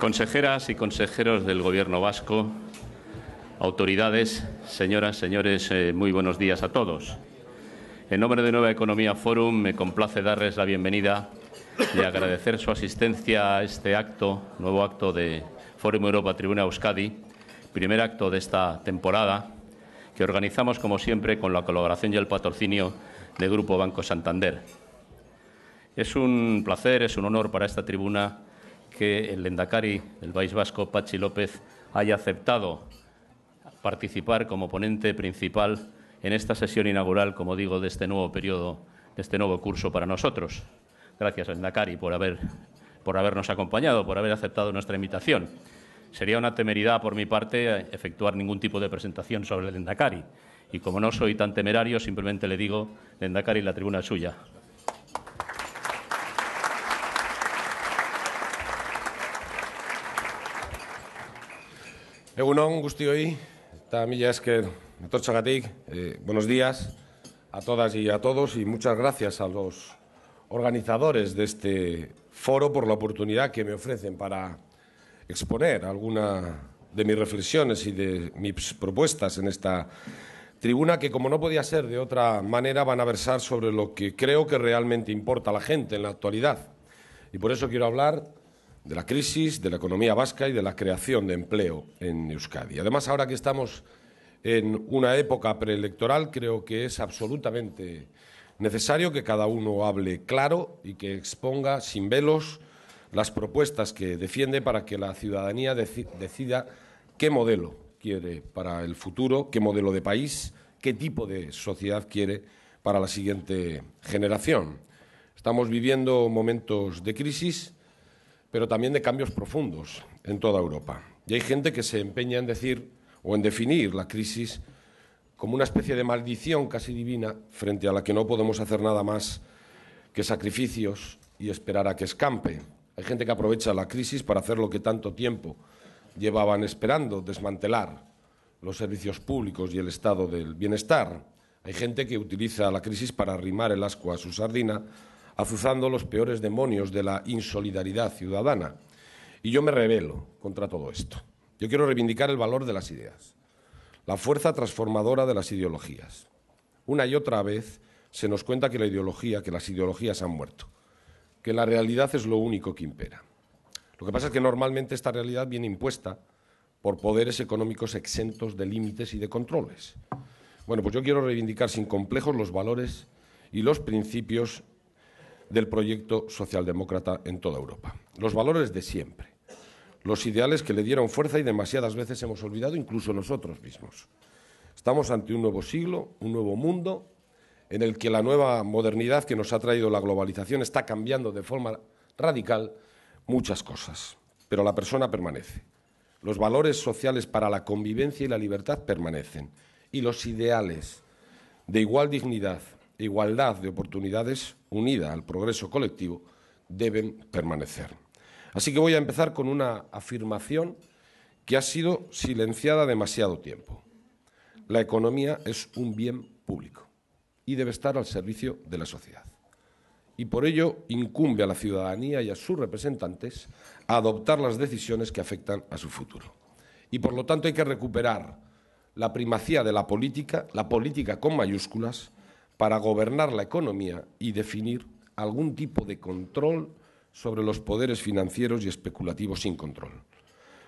Consejeras y consejeros del Gobierno vasco, autoridades, señoras, señores, muy buenos días a todos. En nombre de Nueva Economía Forum me complace darles la bienvenida y agradecer su asistencia a este acto, nuevo acto de Forum Europa Tribuna Euskadi, primer acto de esta temporada, que organizamos, como siempre, con la colaboración y el patrocinio del Grupo Banco Santander. Es un placer, es un honor para esta tribuna que el lehendakari del País Vasco, Patxi López, haya aceptado participar como ponente principal en esta sesión inaugural, como digo, de este nuevo periodo, de este nuevo curso para nosotros. Gracias, lehendakari, por habernos acompañado, por haber aceptado nuestra invitación. Sería una temeridad por mi parte efectuar ningún tipo de presentación sobre el lehendakari. Y como no soy tan temerario, simplemente le digo, lehendakari, la tribuna es suya. Egunon guztioi, eta mila esker etortxagatik, buenos días a todas y a todos y muchas gracias a los organizadores de este foro por la oportunidad que me ofrecen para exponer alguna de mis reflexiones y de mis propuestas en esta tribuna que, como no podía ser de otra manera, van a versar sobre lo que creo que realmente importa a la gente en la actualidad. Y por eso quiero hablar de la crisis, de la economía vasca y de la creación de empleo en Euskadi. Además, ahora que estamos en una época preelectoral, creo que es absolutamente necesario que cada uno hable claro y que exponga sin velos las propuestas que defiende para que la ciudadanía decida qué modelo quiere para el futuro, qué modelo de país, qué tipo de sociedad quiere para la siguiente generación. Estamos viviendo momentos de crisis, pero también de cambios profundos en toda Europa. Y hay gente que se empeña en decir o en definir la crisis como una especie de maldición casi divina frente a la que no podemos hacer nada más que sacrificios y esperar a que escampe. Hay gente que aprovecha la crisis para hacer lo que tanto tiempo llevaban esperando, desmantelar los servicios públicos y el estado del bienestar. Hay gente que utiliza la crisis para arrimar el ascua a su sardina, azuzando los peores demonios de la insolidaridad ciudadana. Y yo me rebelo contra todo esto. Yo quiero reivindicar el valor de las ideas, la fuerza transformadora de las ideologías. Una y otra vez se nos cuenta que las ideologías han muerto, que la realidad es lo único que impera. Lo que pasa es que normalmente esta realidad viene impuesta por poderes económicos exentos de límites y de controles. Bueno, pues yo quiero reivindicar sin complejos los valores y los principios del proyecto socialdemócrata en toda Europa. Los valores de siempre, los ideales que le dieron fuerza y demasiadas veces hemos olvidado, incluso nosotros mismos. Estamos ante un nuevo siglo, un nuevo mundo, en el que la nueva modernidad que nos ha traído la globalización está cambiando de forma radical muchas cosas, pero la persona permanece. Los valores sociales para la convivencia y la libertad permanecen, y los ideales de igual dignidad, igualdad de oportunidades unida al progreso colectivo deben permanecer. Así que voy a empezar con una afirmación que ha sido silenciada demasiado tiempo. La economía es un bien público y debe estar al servicio de la sociedad. Y por ello incumbe a la ciudadanía y a sus representantes a adoptar las decisiones que afectan a su futuro. Y por lo tanto hay que recuperar la primacía de la política con mayúsculas, para gobernar la economía y definir algún tipo de control sobre los poderes financieros y especulativos sin control.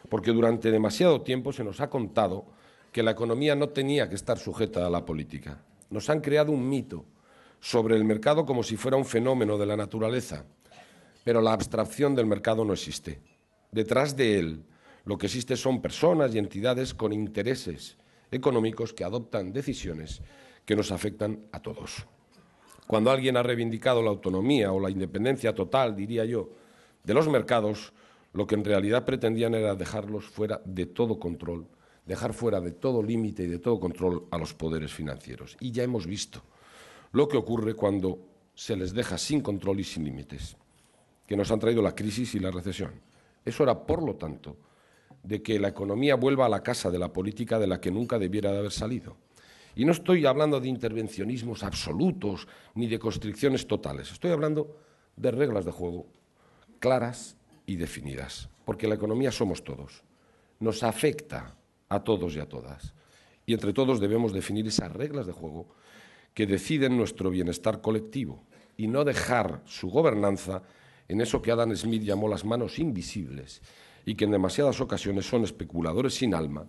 Porque durante demasiado tiempo se nos ha contado que la economía no tenía que estar sujeta a la política. Nos han creado un mito sobre el mercado como si fuera un fenómeno de la naturaleza, pero la abstracción del mercado no existe. Detrás de él lo que existe son personas y entidades con intereses económicos que adoptan decisiones que nos afectan a todos. Cuando alguien ha reivindicado la autonomía o la independencia total, diría yo, de los mercados, lo que en realidad pretendían era dejarlos fuera de todo control, dejar fuera de todo límite y de todo control a los poderes financieros. Y ya hemos visto lo que ocurre cuando se les deja sin control y sin límites, que nos han traído la crisis y la recesión. Es hora, por lo tanto, de que la economía vuelva a la casa de la política de la que nunca debiera de haber salido. Y no estoy hablando de intervencionismos absolutos ni de constricciones totales. Estoy hablando de reglas de juego claras y definidas, porque la economía somos todos, nos afecta a todos y a todas, y entre todos debemos definir esas reglas de juego que deciden nuestro bienestar colectivo y no dejar su gobernanza en eso que Adam Smith llamó las manos invisibles y que en demasiadas ocasiones son especuladores sin alma,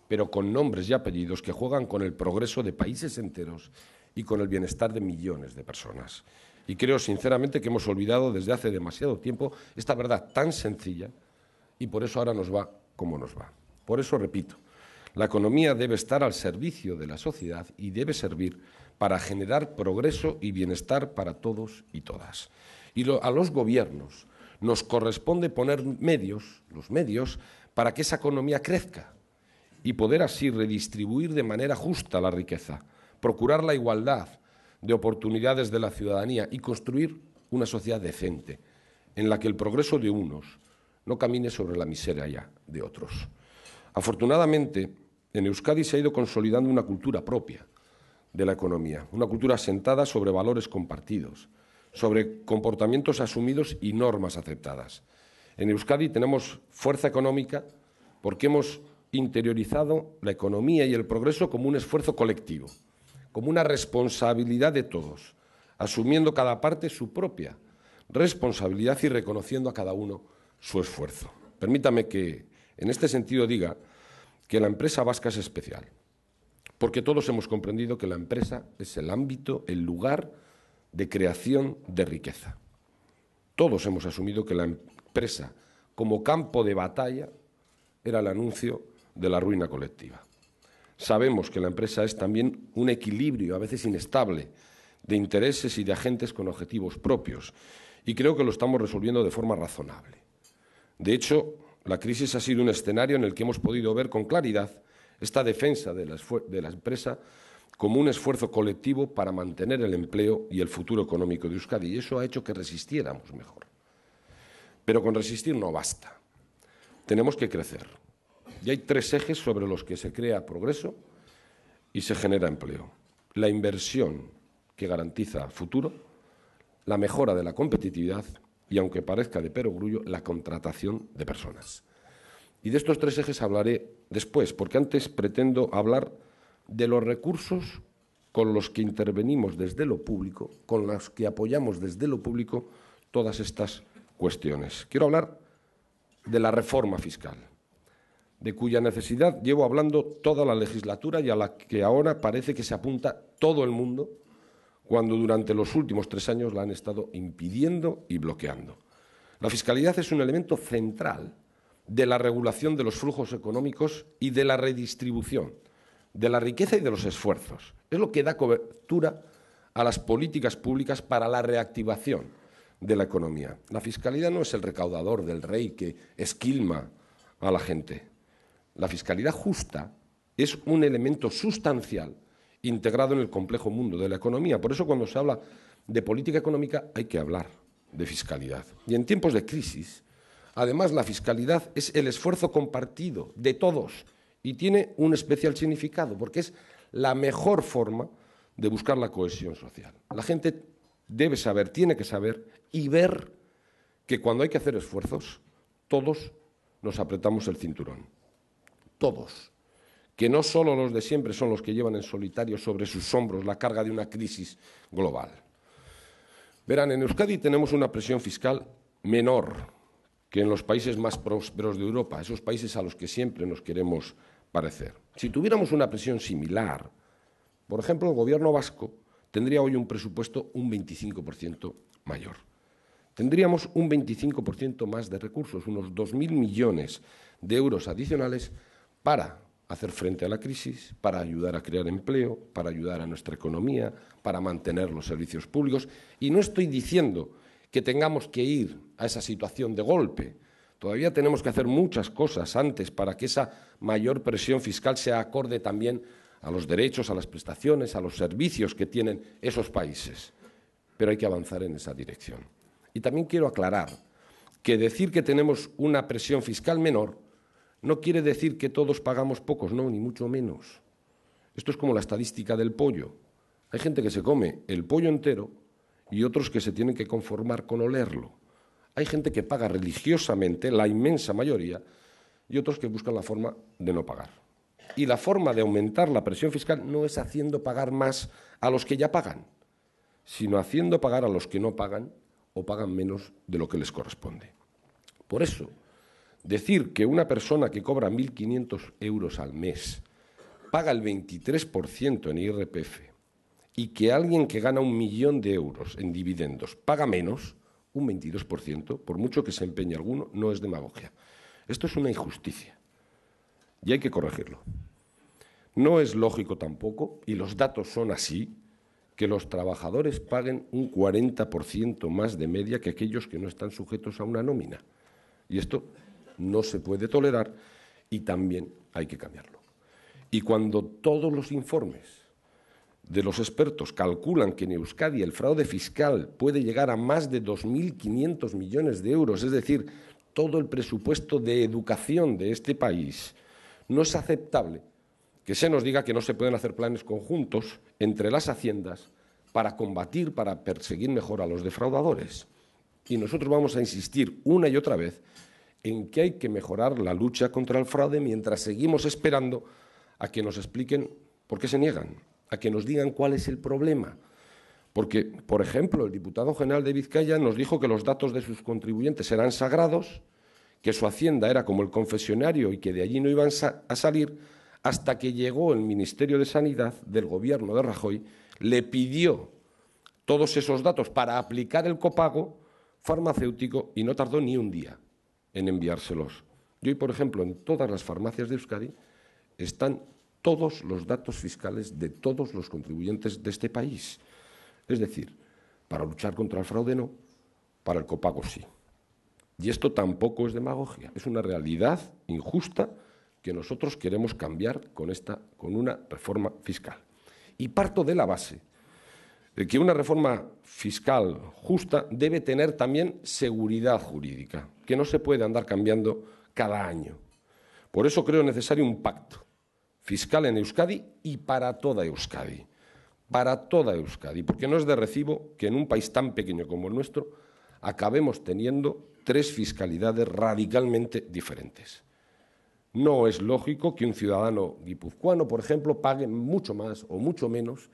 pero con nombres y apellidos que juegan con el progreso de países enteros y con el bienestar de millones de personas. Y creo sinceramente que hemos olvidado desde hace demasiado tiempo esta verdad tan sencilla y por eso ahora nos va como nos va. Por eso repito, la economía debe estar al servicio de la sociedad y debe servir para generar progreso y bienestar para todos y todas. Y a los gobiernos nos corresponde poner los medios, para que esa economía crezca y poder así redistribuir de manera justa la riqueza, procurar la igualdad de oportunidades de la ciudadanía y construir una sociedad decente, en la que el progreso de unos no camine sobre la miseria de otros. Afortunadamente, en Euskadi se ha ido consolidando una cultura propia de la economía, una cultura asentada sobre valores compartidos, sobre comportamientos asumidos y normas aceptadas. En Euskadi tenemos fuerza económica porque hemos interiorizado la economía y el progreso como un esfuerzo colectivo, como una responsabilidad de todos, asumiendo cada parte su propia responsabilidad y reconociendo a cada uno su esfuerzo. Permítame que en este sentido diga que la empresa vasca es especial, porque todos hemos comprendido que la empresa es el ámbito, el lugar de creación de riqueza. Todos hemos asumido que la empresa, como campo de batalla, era el anuncio de la ruina colectiva. Sabemos que la empresa es también un equilibrio, a veces inestable, de intereses y de agentes con objetivos propios, y creo que lo estamos resolviendo de forma razonable. De hecho, la crisis ha sido un escenario en el que hemos podido ver con claridad esta defensa de la empresa como un esfuerzo colectivo para mantener el empleo y el futuro económico de Euskadi, y eso ha hecho que resistiéramos mejor. Pero con resistir no basta. Tenemos que crecer. Y hay tres ejes sobre los que se crea progreso y se genera empleo. La inversión, que garantiza futuro, la mejora de la competitividad y, aunque parezca de perogrullo, la contratación de personas. Y de estos tres ejes hablaré después, porque antes pretendo hablar de los recursos con los que intervenimos desde lo público, con los que apoyamos desde lo público todas estas cuestiones. Quiero hablar de la reforma fiscal, de cuya necesidad llevo hablando toda la legislatura y a la que ahora parece que se apunta todo el mundo, cuando durante los últimos 3 años la han estado impidiendo y bloqueando. La fiscalidad es un elemento central de la regulación de los flujos económicos y de la redistribución de la riqueza y de los esfuerzos. Es lo que da cobertura a las políticas públicas para la reactivación de la economía. La fiscalidad no es el recaudador del rey que esquilma a la gente. La fiscalidad justa es un elemento sustancial integrado en el complejo mundo de la economía. Por eso, cuando se habla de política económica, hay que hablar de fiscalidad. Y en tiempos de crisis, además, la fiscalidad es el esfuerzo compartido de todos y tiene un especial significado, porque es la mejor forma de buscar la cohesión social. La gente debe saber, tiene que saber y ver que cuando hay que hacer esfuerzos, todos nos apretamos el cinturón. Todos. Que no solo los de siempre son los que llevan en solitario sobre sus hombros la carga de una crisis global. Verán, en Euskadi tenemos una presión fiscal menor que en los países más prósperos de Europa, esos países a los que siempre nos queremos parecer. Si tuviéramos una presión similar, por ejemplo, el Gobierno vasco tendría hoy un presupuesto un 25% mayor. Tendríamos un 25% más de recursos, unos 2.000 millones de euros adicionales para hacer frente a la crisis, para ayudar a crear empleo, para ayudar a nuestra economía, para mantener los servicios públicos. Y no estoy diciendo que tengamos que ir a esa situación de golpe. Todavía tenemos que hacer muchas cosas antes para que esa mayor presión fiscal sea acorde también a los derechos, a las prestaciones, a los servicios que tienen esos países. Pero hay que avanzar en esa dirección. Y también quiero aclarar que decir que tenemos una presión fiscal menor no quiere decir que todos pagamos pocos, no, ni mucho menos. Esto es como la estadística del pollo. Hay gente que se come el pollo entero y otros que se tienen que conformar con olerlo. Hay gente que paga religiosamente, la inmensa mayoría, y otros que buscan la forma de no pagar. Y la forma de aumentar la presión fiscal no es haciendo pagar más a los que ya pagan, sino haciendo pagar a los que no pagan o pagan menos de lo que les corresponde. Por eso, decir que una persona que cobra 1.500 euros al mes paga el 23% en IRPF y que alguien que gana 1 millón de euros en dividendos paga menos, un 22%, por mucho que se empeñe alguno, no es demagogia. Esto es una injusticia y hay que corregirlo. No es lógico tampoco, y los datos son así, que los trabajadores paguen un 40% más de media que aquellos que no están sujetos a una nómina. Y esto no se puede tolerar y también hay que cambiarlo. Y cuando todos los informes de los expertos calculan que en Euskadi el fraude fiscal puede llegar a más de 2.500 millones de euros, es decir, todo el presupuesto de educación de este país, no es aceptable que se nos diga que no se pueden hacer planes conjuntos entre las haciendas para combatir, para perseguir mejor a los defraudadores. Y nosotros vamos a insistir una y otra vez en que hay que mejorar la lucha contra el fraude mientras seguimos esperando a que nos expliquen por qué se niegan, a que nos digan cuál es el problema. Porque, por ejemplo, el diputado general de Vizcaya nos dijo que los datos de sus contribuyentes eran sagrados, que su hacienda era como el confesionario y que de allí no iban a salir, hasta que llegó el Ministerio de Sanidad del Gobierno de Rajoy, le pidió todos esos datos para aplicar el copago farmacéutico y no tardó ni un día en enviárselos. Y hoy, por ejemplo, en todas las farmacias de Euskadi están todos los datos fiscales de todos los contribuyentes de este país. Es decir, para luchar contra el fraude no, para el copago sí. Y esto tampoco es demagogia, es una realidad injusta que nosotros queremos cambiar con una reforma fiscal. Y parto de la base de que una reforma fiscal justa debe tener también seguridad jurídica, que no se puede andar cambiando cada año. Por eso creo necesario un pacto fiscal en Euskadi y para toda Euskadi. Para toda Euskadi, porque no es de recibo que en un país tan pequeño como el nuestro acabemos teniendo 3 fiscalidades radicalmente diferentes. No es lógico que un ciudadano guipuzcoano, por ejemplo, pague mucho más o mucho menos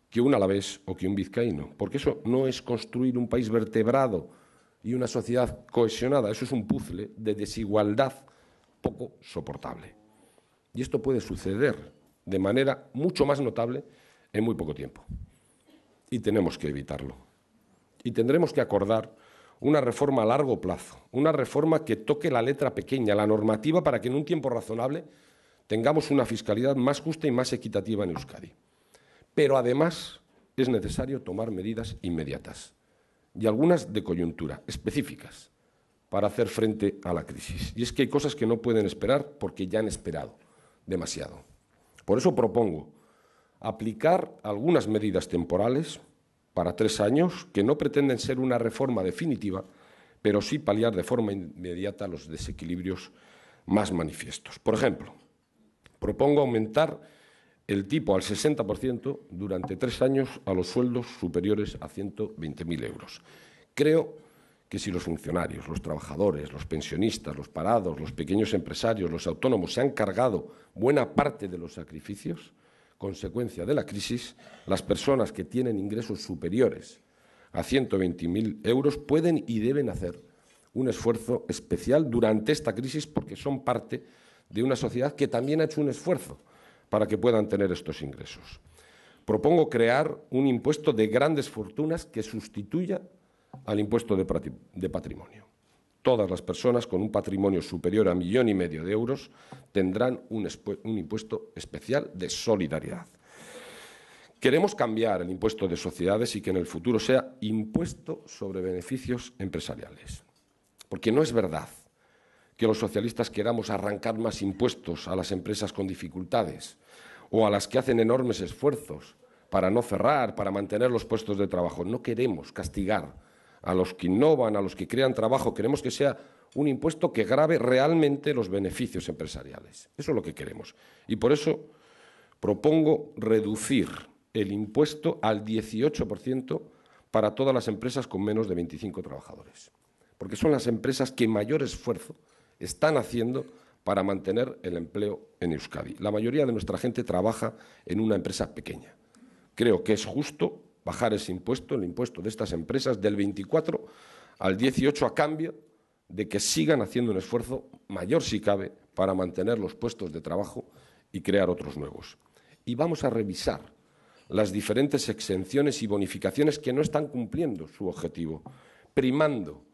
que un alavés o que un vizcaíno, porque eso no es construir un país vertebrado y una sociedad cohesionada, eso es un puzzle de desigualdad poco soportable. Y esto puede suceder de manera mucho más notable en muy poco tiempo. Y tenemos que evitarlo. Y tendremos que acordar una reforma a largo plazo, una reforma que toque la letra pequeña, la normativa, para que en un tiempo razonable tengamos una fiscalidad más justa y más equitativa en Euskadi. Pero además es necesario tomar medidas inmediatas y algunas de coyuntura, específicas, para hacer frente a la crisis. Y es que hay cosas que no pueden esperar porque ya han esperado demasiado. Por eso propongo aplicar algunas medidas temporales para 3 años que no pretenden ser una reforma definitiva, pero sí paliar de forma inmediata los desequilibrios más manifiestos. Por ejemplo, propongo aumentar el tipo al 60% durante 3 años a los sueldos superiores a 120.000 euros. Creo que si los funcionarios, los trabajadores, los pensionistas, los parados, los pequeños empresarios, los autónomos se han cargado buena parte de los sacrificios, consecuencia de la crisis, las personas que tienen ingresos superiores a 120.000 euros pueden y deben hacer un esfuerzo especial durante esta crisis porque son parte de una sociedad que también ha hecho un esfuerzo para que puedan tener estos ingresos. Propongo crear un impuesto de grandes fortunas que sustituya al impuesto de patrimonio. Todas las personas con un patrimonio superior a 1,5 millones de euros tendrán un impuesto especial de solidaridad. Queremos cambiar el impuesto de sociedades y que en el futuro sea impuesto sobre beneficios empresariales. Porque no es verdad que los socialistas queramos arrancar más impuestos a las empresas con dificultades o a las que hacen enormes esfuerzos para no cerrar, para mantener los puestos de trabajo. No queremos castigar a los que innovan, a los que crean trabajo. Queremos que sea un impuesto que grave realmente los beneficios empresariales. Eso es lo que queremos. Y por eso propongo reducir el impuesto al 18% para todas las empresas con menos de 25 trabajadores. porque son las empresas que mayor esfuerzo están haciendo para mantener el empleo en Euskadi. La mayoría de nuestra gente trabaja en una empresa pequeña. Creo que es justo bajar ese impuesto, el impuesto de estas empresas, del 24 al 18 a cambio de que sigan haciendo un esfuerzo mayor, si cabe, para mantener los puestos de trabajo y crear otros nuevos. Y vamos a revisar las diferentes exenciones y bonificaciones que no están cumpliendo su objetivo, primando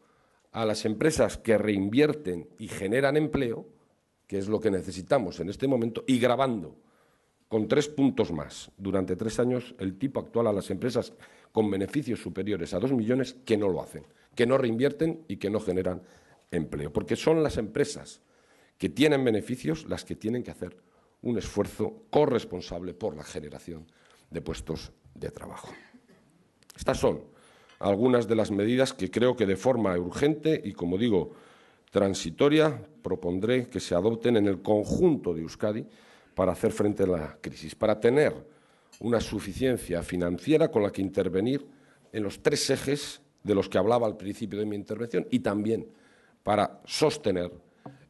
a las empresas que reinvierten y generan empleo, que es lo que necesitamos en este momento, y gravando con 3 puntos más durante 3 años el tipo actual a las empresas con beneficios superiores a 2 millones que no lo hacen, que no reinvierten y que no generan empleo, porque son las empresas que tienen beneficios las que tienen que hacer un esfuerzo corresponsable por la generación de puestos de trabajo. Estas son algunas de las medidas que creo que de forma urgente y, como digo, transitoria, propondré que se adopten en el conjunto de Euskadi para hacer frente a la crisis, para tener una suficiencia financiera con la que intervenir en los 3 ejes de los que hablaba al principio de mi intervención y también para sostener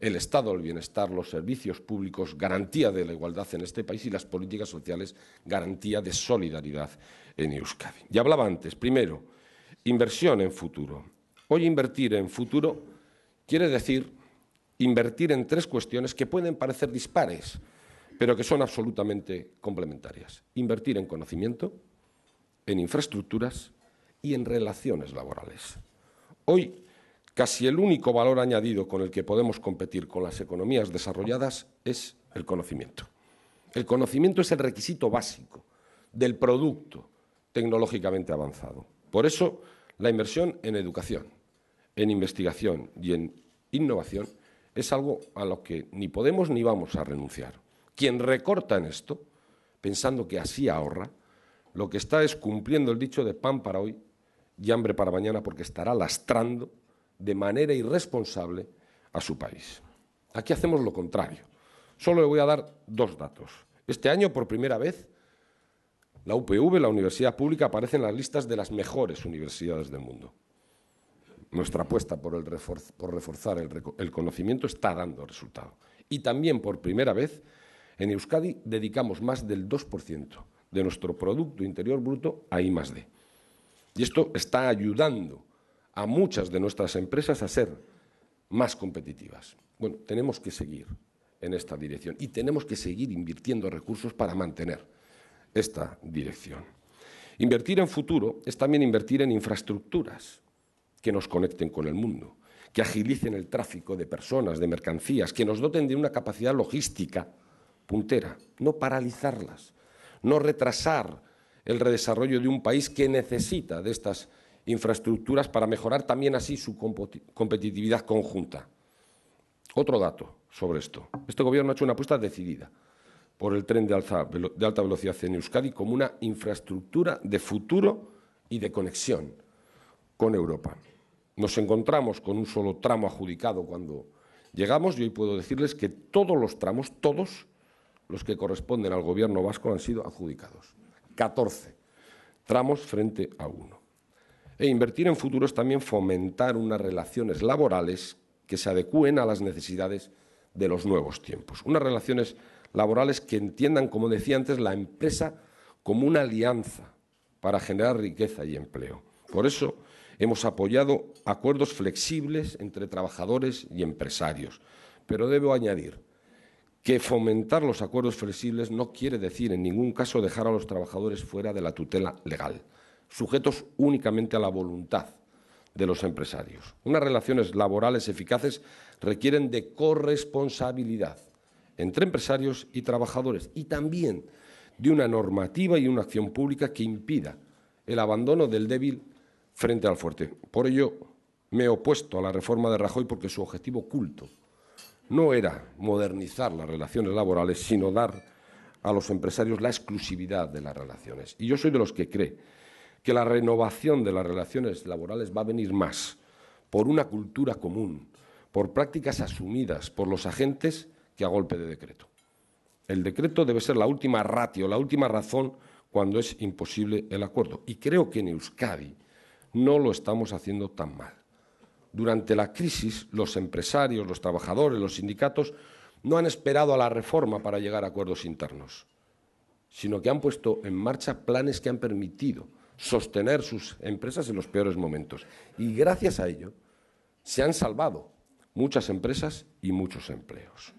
el estado del bienestar, los servicios públicos, garantía de la igualdad en este país y las políticas sociales, garantía de solidaridad en Euskadi. Ya hablaba antes, primero, inversión en futuro. Hoy invertir en futuro quiere decir invertir en 3 cuestiones que pueden parecer dispares, pero que son absolutamente complementarias. Invertir en conocimiento, en infraestructuras y en relaciones laborales. Hoy, casi el único valor añadido con el que podemos competir con las economías desarrolladas es el conocimiento. El conocimiento es el requisito básico del producto tecnológicamente avanzado. Por eso, la inversión en educación, en investigación y en innovación es algo a lo que ni podemos ni vamos a renunciar. Quien recorta en esto, pensando que así ahorra, lo que está es cumpliendo el dicho de pan para hoy y hambre para mañana, porque estará lastrando de manera irresponsable a su país. Aquí hacemos lo contrario. Solo le voy a dar 2 datos. Este año, por primera vez, la UPV, la Universidad Pública, aparece en las listas de las mejores universidades del mundo. Nuestra apuesta por reforzar el conocimiento está dando resultado. Y también, por primera vez, en Euskadi dedicamos más del 2% de nuestro Producto Interior Bruto a I+D. Y esto está ayudando a muchas de nuestras empresas a ser más competitivas. Bueno, tenemos que seguir en esta dirección y tenemos que seguir invirtiendo recursos para mantener esta dirección. Invertir en futuro es también invertir en infraestructuras que nos conecten con el mundo, que agilicen el tráfico de personas, de mercancías, que nos doten de una capacidad logística puntera, no paralizarlas, no retrasar el redesarrollo de un país que necesita de estas infraestructuras para mejorar también así su competitividad conjunta. Otro dato sobre esto. Este Gobierno ha hecho una apuesta decidida por el tren de alta velocidad en Euskadi como una infraestructura de futuro y de conexión con Europa. Nos encontramos con un solo tramo adjudicado cuando llegamos y hoy puedo decirles que todos los tramos, todos los que corresponden al Gobierno vasco han sido adjudicados. 14 tramos frente a 1. E invertir en futuro es también fomentar unas relaciones laborales que se adecúen a las necesidades de los nuevos tiempos. Unas relaciones laborales que entiendan, como decía antes, la empresa como una alianza para generar riqueza y empleo. Por eso hemos apoyado acuerdos flexibles entre trabajadores y empresarios. Pero debo añadir que fomentar los acuerdos flexibles no quiere decir en ningún caso dejar a los trabajadores fuera de la tutela legal, sujetos únicamente a la voluntad de los empresarios. Unas relaciones laborales eficaces requieren de corresponsabilidad entre empresarios y trabajadores y también de una normativa y una acción pública que impida el abandono del débil frente al fuerte. Por ello, me he opuesto a la reforma de Rajoy porque su objetivo oculto no era modernizar las relaciones laborales, sino dar a los empresarios la exclusividad de las relaciones. Y yo soy de los que cree que la renovación de las relaciones laborales va a venir más por una cultura común, por prácticas asumidas por los agentes que a golpe de decreto. El decreto debe ser la última ratio, la última razón cuando es imposible el acuerdo. Y creo que en Euskadi no lo estamos haciendo tan mal. Durante la crisis, los empresarios, los trabajadores, los sindicatos no han esperado a la reforma para llegar a acuerdos internos, sino que han puesto en marcha planes que han permitido sostener sus empresas en los peores momentos. Y gracias a ello se han salvado muchas empresas y muchos empleos.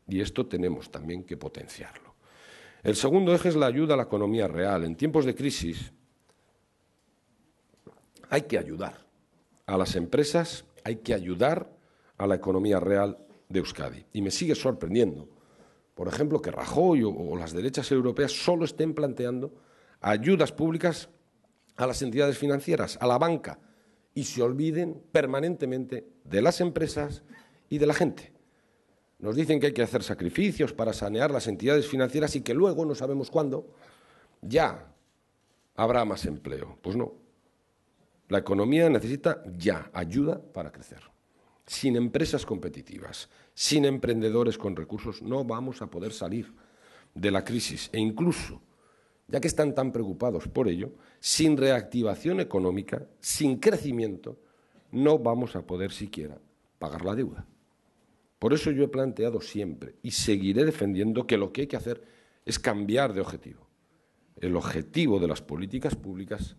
Y esto tenemos también que potenciarlo. El segundo eje es la ayuda a la economía real. En tiempos de crisis hay que ayudar a las empresas, hay que ayudar a la economía real de Euskadi. Y me sigue sorprendiendo, por ejemplo, que Rajoy o las derechas europeas solo estén planteando ayudas públicas a las entidades financieras, a la banca, y se olviden permanentemente de las empresas y de la gente. Nos dicen que hay que hacer sacrificios para sanear las entidades financieras y que luego, no sabemos cuándo, ya habrá más empleo. Pues no. La economía necesita ya ayuda para crecer. Sin empresas competitivas, sin emprendedores con recursos, no vamos a poder salir de la crisis. E incluso, ya que están tan preocupados por ello, sin reactivación económica, sin crecimiento, no vamos a poder siquiera pagar la deuda. Por eso yo he planteado siempre y seguiré defendiendo que lo que hay que hacer es cambiar de objetivo. El objetivo de las políticas públicas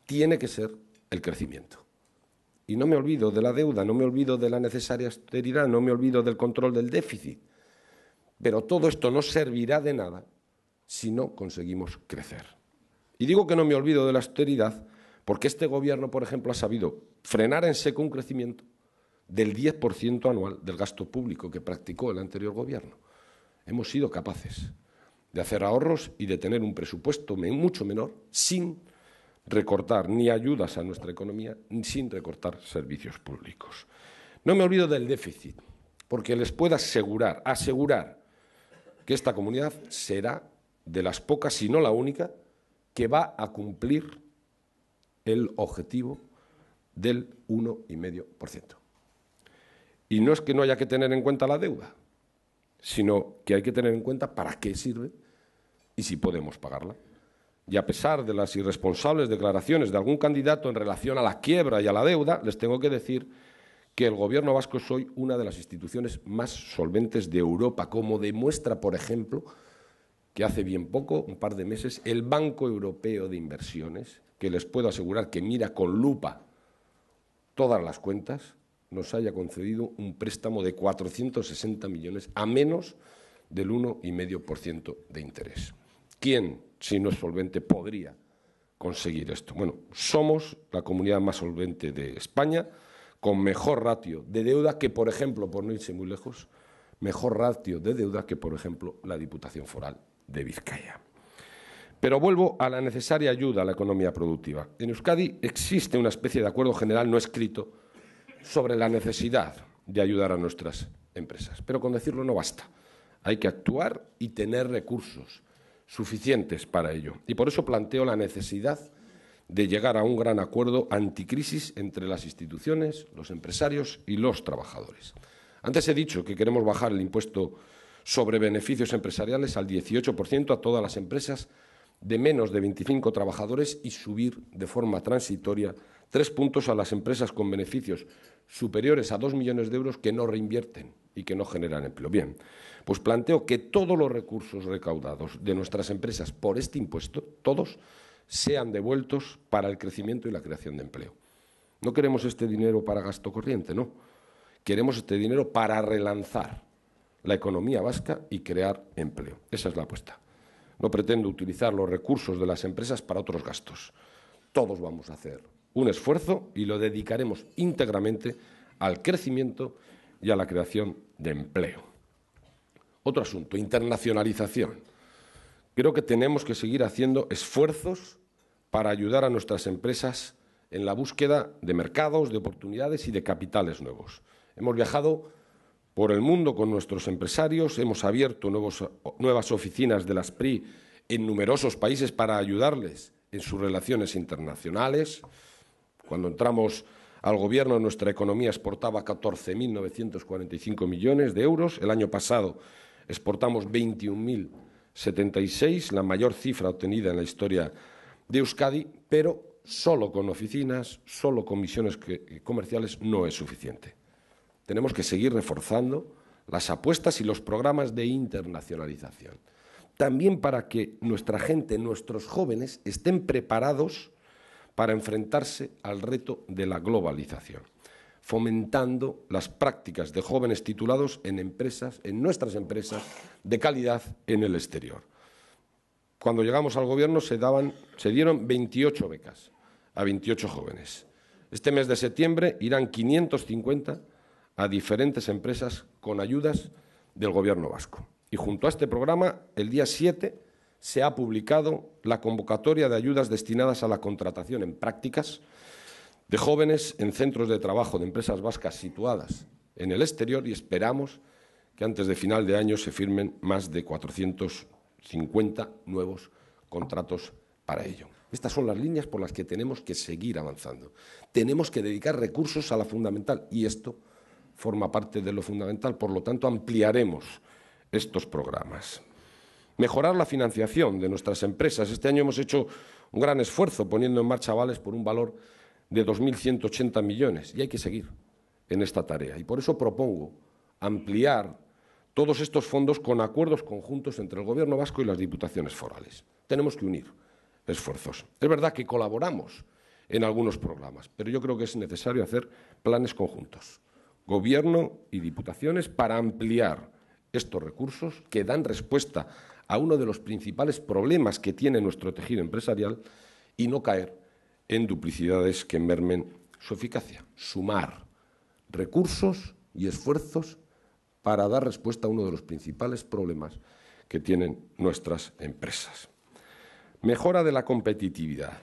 tiene que ser el crecimiento. Y no me olvido de la deuda, no me olvido de la necesaria austeridad, no me olvido del control del déficit. Pero todo esto no servirá de nada si no conseguimos crecer. Y digo que no me olvido de la austeridad porque este Gobierno, por ejemplo, ha sabido frenar en seco un crecimiento del 10% anual del gasto público que practicó el anterior Gobierno. Hemos sido capaces de hacer ahorros y de tener un presupuesto mucho menor sin recortar ni ayudas a nuestra economía ni sin recortar servicios públicos. No me olvido del déficit, porque les puedo asegurar que esta comunidad será de las pocas, si no la única, que va a cumplir el objetivo del 1,5%. Y no es que no haya que tener en cuenta la deuda, sino que hay que tener en cuenta para qué sirve y si podemos pagarla. Y a pesar de las irresponsables declaraciones de algún candidato en relación a la quiebra y a la deuda, les tengo que decir que el Gobierno vasco es hoy una de las instituciones más solventes de Europa, como demuestra, por ejemplo, que hace bien poco, un par de meses, el Banco Europeo de Inversiones, que les puedo asegurar que mira con lupa todas las cuentas, nos haya concedido un préstamo de 460 millones a menos del 1,5% de interés. ¿Quién, si no es solvente, podría conseguir esto? Bueno, somos la comunidad más solvente de España, con mejor ratio de deuda que, por ejemplo, por no irse muy lejos, mejor ratio de deuda que, por ejemplo, la Diputación Foral de Vizcaya. Pero vuelvo a la necesaria ayuda a la economía productiva. En Euskadi existe una especie de acuerdo general no escrito sobre la necesidad de ayudar a nuestras empresas. Pero con decirlo no basta. Hay que actuar y tener recursos suficientes para ello. Y por eso planteo la necesidad de llegar a un gran acuerdo anticrisis entre las instituciones, los empresarios y los trabajadores. Antes he dicho que queremos bajar el impuesto sobre beneficios empresariales al 18% a todas las empresas de menos de 25 trabajadores y subir de forma transitoria 3 puntos a las empresas con beneficios superiores a 2 millones de euros que no reinvierten y que no generan empleo. Bien, pues planteo que todos los recursos recaudados de nuestras empresas por este impuesto, todos, sean devueltos para el crecimiento y la creación de empleo. No queremos este dinero para gasto corriente, no. Queremos este dinero para relanzar la economía vasca y crear empleo. Esa es la apuesta. No pretendo utilizar los recursos de las empresas para otros gastos. Todos vamos a hacer un esfuerzo y lo dedicaremos íntegramente al crecimiento y a la creación de empleo. Otro asunto, internacionalización. Creo que tenemos que seguir haciendo esfuerzos para ayudar a nuestras empresas en la búsqueda de mercados, de oportunidades y de capitales nuevos. Hemos viajado por el mundo con nuestros empresarios, hemos abierto nuevas oficinas de la SPRI en numerosos países para ayudarles en sus relaciones internacionales. Cuando entramos al Gobierno, nuestra economía exportaba 14.945 millones de euros. El año pasado exportamos 21.076, la mayor cifra obtenida en la historia de Euskadi, pero solo con oficinas, solo con misiones comerciales no es suficiente. Tenemos que seguir reforzando las apuestas y los programas de internacionalización. También para que nuestra gente, nuestros jóvenes, estén preparados para enfrentarse al reto de la globalización, fomentando las prácticas de jóvenes titulados en empresas, en nuestras empresas de calidad en el exterior. Cuando llegamos al Gobierno se dieron 28 becas a 28 jóvenes. Este mes de septiembre irán 550 a diferentes empresas con ayudas del Gobierno vasco. Y junto a este programa, el día 7 se ha publicado la convocatoria de ayudas destinadas a la contratación en prácticas de jóvenes en centros de trabajo de empresas vascas situadas en el exterior y esperamos que antes de final de año se firmen más de 450 nuevos contratos para ello. Estas son las líneas por las que tenemos que seguir avanzando. Tenemos que dedicar recursos a la fundamental y esto forma parte de lo fundamental. Por lo tanto, ampliaremos estos programas. Mejorar la financiación de nuestras empresas. Este año hemos hecho un gran esfuerzo poniendo en marcha avales por un valor de 2.180 millones y hay que seguir en esta tarea. Y por eso propongo ampliar todos estos fondos con acuerdos conjuntos entre el Gobierno vasco y las diputaciones forales. Tenemos que unir esfuerzos. Es verdad que colaboramos en algunos programas, pero yo creo que es necesario hacer planes conjuntos, Gobierno y diputaciones, para ampliar estos recursos que dan respuesta a uno de los principales problemas que tiene nuestro tejido empresarial y no caer en duplicidades que mermen su eficacia. Sumar recursos y esfuerzos para dar respuesta a uno de los principales problemas que tienen nuestras empresas. Mejora de la competitividad.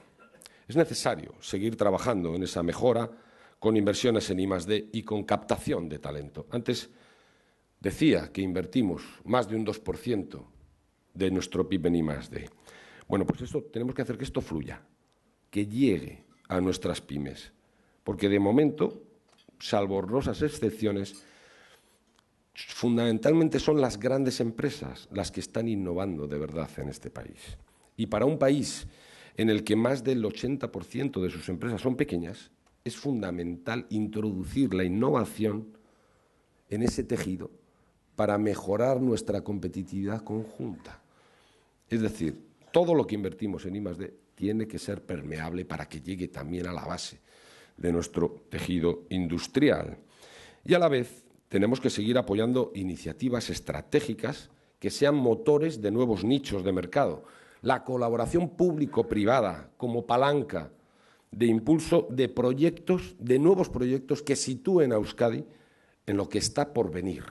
Es necesario seguir trabajando en esa mejora con inversiones en I+D y con captación de talento. Antes decía que invertimos más de un 2% de nuestro PIB en I+D. Bueno, pues tenemos que hacer que esto fluya, que llegue a nuestras pymes, porque de momento, salvo honrosas excepciones, fundamentalmente son las grandes empresas las que están innovando de verdad en este país. Y para un país en el que más del 80% de sus empresas son pequeñas, es fundamental introducir la innovación en ese tejido para mejorar nuestra competitividad conjunta. Es decir, todo lo que invertimos en I+D tiene que ser permeable para que llegue también a la base de nuestro tejido industrial. Y a la vez tenemos que seguir apoyando iniciativas estratégicas que sean motores de nuevos nichos de mercado. La colaboración público-privada como palanca de impulso de proyectos, de nuevos proyectos que sitúen a Euskadi en lo que está por venir,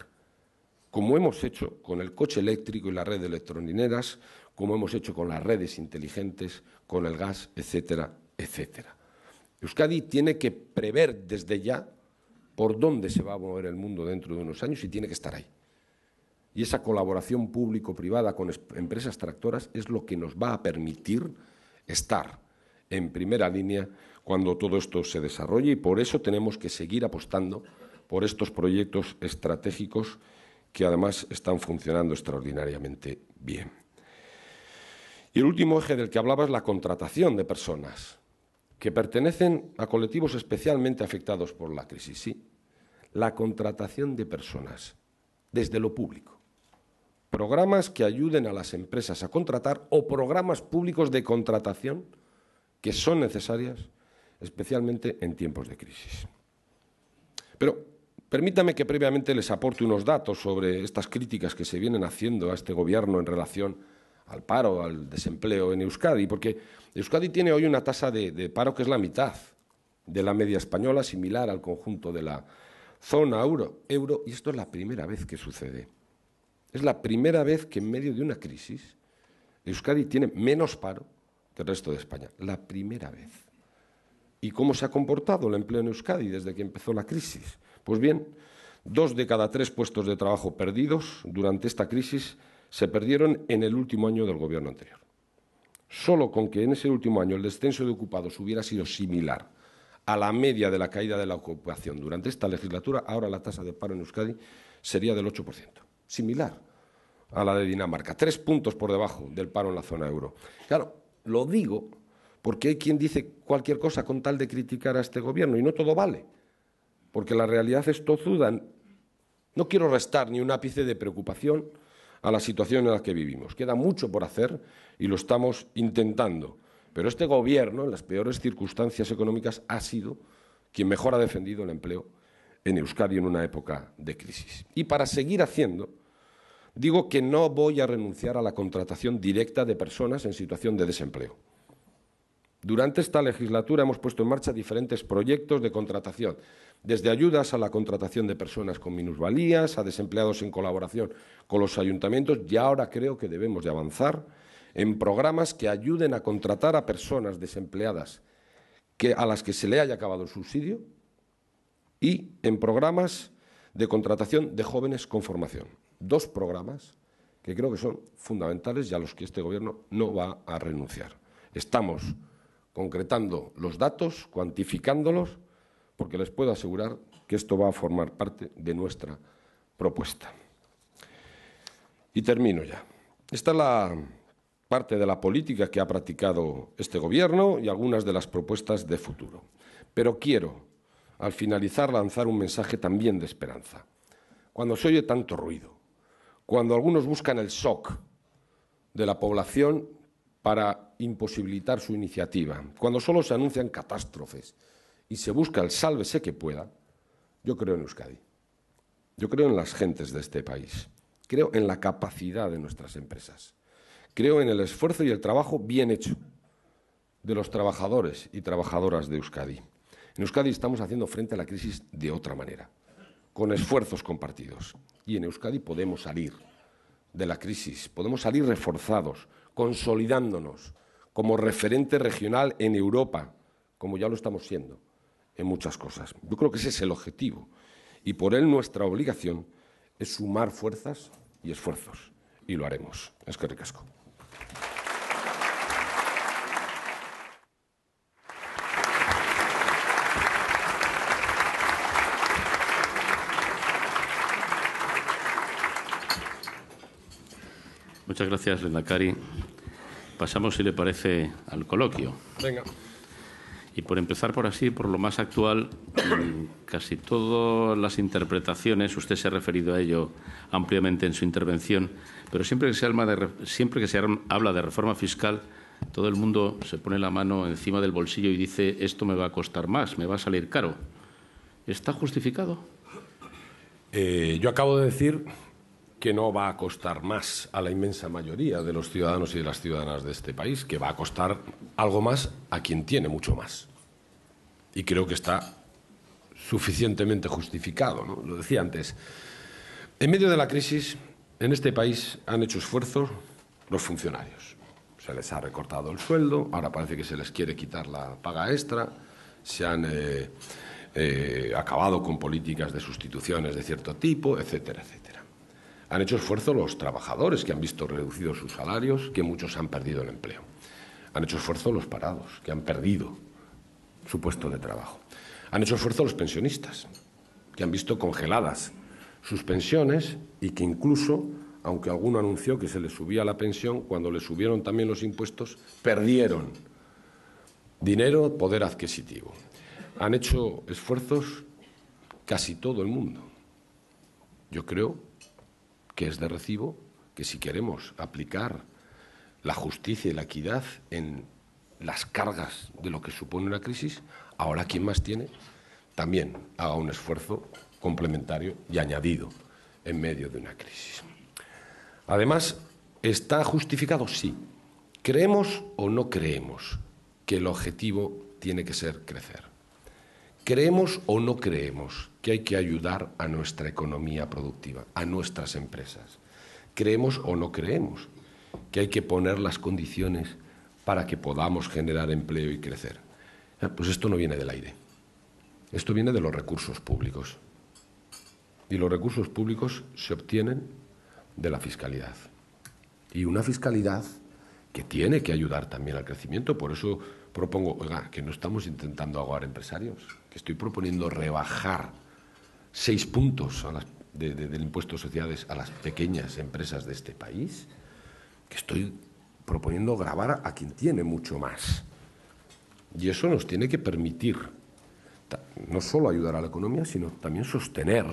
como hemos hecho con el coche eléctrico y la red de electrolineras, como hemos hecho con las redes inteligentes, con el gas, etcétera, etcétera. Euskadi tiene que prever desde ya por dónde se va a mover el mundo dentro de unos años y tiene que estar ahí. Y esa colaboración público-privada con empresas tractoras es lo que nos va a permitir estar en primera línea cuando todo esto se desarrolle y por eso tenemos que seguir apostando por estos proyectos estratégicos que además están funcionando extraordinariamente bien. Y el último eje del que hablaba es la contratación de personas que pertenecen a colectivos especialmente afectados por la crisis. Sí, la contratación de personas desde lo público. Programas que ayuden a las empresas a contratar o programas públicos de contratación que son necesarias, especialmente en tiempos de crisis. Pero permítame que previamente les aporte unos datos sobre estas críticas que se vienen haciendo a este Gobierno en relación al paro, al desempleo en Euskadi, porque Euskadi tiene hoy una tasa de paro que es la mitad de la media española, similar al conjunto de la zona euro, y esto es la primera vez que sucede. Es la primera vez que en medio de una crisis Euskadi tiene menos paro que el resto de España. La primera vez. ¿Y cómo se ha comportado el empleo en Euskadi desde que empezó la crisis? Pues bien, 2 de cada 3 puestos de trabajo perdidos durante esta crisis se perdieron en el último año del Gobierno anterior. Solo con que en ese último año el descenso de ocupados hubiera sido similar a la media de la caída de la ocupación durante esta legislatura, ahora la tasa de paro en Euskadi sería del 8%. Similar a la de Dinamarca, 3 puntos por debajo del paro en la zona euro. Claro, lo digo porque hay quien dice cualquier cosa con tal de criticar a este gobierno y no todo vale, porque la realidad es tozuda. No quiero restar ni un ápice de preocupación a la situación en la que vivimos. Queda mucho por hacer y lo estamos intentando. Pero este gobierno, en las peores circunstancias económicas, ha sido quien mejor ha defendido el empleo en Euskadi en una época de crisis. Y para seguir haciendo, digo que no voy a renunciar a la contratación directa de personas en situación de desempleo. Durante esta legislatura hemos puesto en marcha diferentes proyectos de contratación, desde ayudas a la contratación de personas con minusvalías, a desempleados en colaboración con los ayuntamientos, y ahora creo que debemos de avanzar en programas que ayuden a contratar a personas desempleadas a las que se le haya acabado el subsidio y en programas de contratación de jóvenes con formación. Dos programas que creo que son fundamentales y a los que este Gobierno no va a renunciar. Estamos concretando los datos, cuantificándolos, porque les puedo asegurar que esto va a formar parte de nuestra propuesta. Y termino ya. Esta es la parte de la política que ha practicado este Gobierno y algunas de las propuestas de futuro. Pero quiero, al finalizar, lanzar un mensaje también de esperanza. Cuando se oye tanto ruido, cuando algunos buscan el shock de la población para imposibilitar su iniciativa, cuando solo se anuncian catástrofes y se busca el sálvese que pueda, yo creo en Euskadi. Yo creo en las gentes de este país. Creo en la capacidad de nuestras empresas. Creo en el esfuerzo y el trabajo bien hecho de los trabajadores y trabajadoras de Euskadi. En Euskadi estamos haciendo frente a la crisis de otra manera, con esfuerzos compartidos. Y en Euskadi podemos salir de la crisis, podemos salir reforzados, consolidándonos como referente regional en Europa, como ya lo estamos siendo en muchas cosas. Yo creo que ese es el objetivo y por él nuestra obligación es sumar fuerzas y esfuerzos, y lo haremos. Eskerrik asko. Muchas gracias, Lehendakari. Pasamos, si le parece, al coloquio. Venga. Y por empezar por lo más actual, casi todas las interpretaciones, usted se ha referido a ello ampliamente en su intervención, pero siempre que se habla de reforma fiscal, todo el mundo se pone la mano encima del bolsillo y dice esto me va a costar más, me va a salir caro. ¿Está justificado? Yo acabo de decir que no va a costar más a la inmensa mayoría de los ciudadanos y de las ciudadanas de este país, que va a costar algo más a quien tiene mucho más. Y creo que está suficientemente justificado, ¿no? Lo decía antes. En medio de la crisis, en este país han hecho esfuerzos los funcionarios. Se les ha recortado el sueldo, ahora parece que se les quiere quitar la paga extra, se han acabado con políticas de sustituciones de cierto tipo, etcétera, etcétera. Han hecho esfuerzo los trabajadores, que han visto reducidos sus salarios, que muchos han perdido el empleo. Han hecho esfuerzo los parados, que han perdido su puesto de trabajo. Han hecho esfuerzo los pensionistas, que han visto congeladas sus pensiones y que incluso, aunque alguno anunció que se les subía la pensión, cuando les subieron también los impuestos, perdieron dinero, poder adquisitivo. Han hecho esfuerzos casi todo el mundo. Yo creo que es de recibo que si queremos aplicar la justicia y la equidad en las cargas de lo que supone una crisis, ahora quien más tiene también haga un esfuerzo complementario y añadido en medio de una crisis. Además, ¿está justificado? Sí. ¿Creemos o no creemos que el objetivo tiene que ser crecer? ¿Creemos o no creemos que hay que ayudar a nuestra economía productiva, a nuestras empresas? ¿Creemos o no creemos que hay que poner las condiciones para que podamos generar empleo y crecer? Pues esto no viene del aire. Esto viene de los recursos públicos. Y los recursos públicos se obtienen de la fiscalidad. Y una fiscalidad que tiene que ayudar también al crecimiento. Por eso propongo, oiga, que no estamos intentando ahogar empresarios, que estoy proponiendo rebajar 6 puntos del impuesto de sociedades a las pequeñas empresas de este país, que estoy proponiendo gravar a quien tiene mucho más, Y eso nos tiene que permitir no solo ayudar a la economía, sino también sostener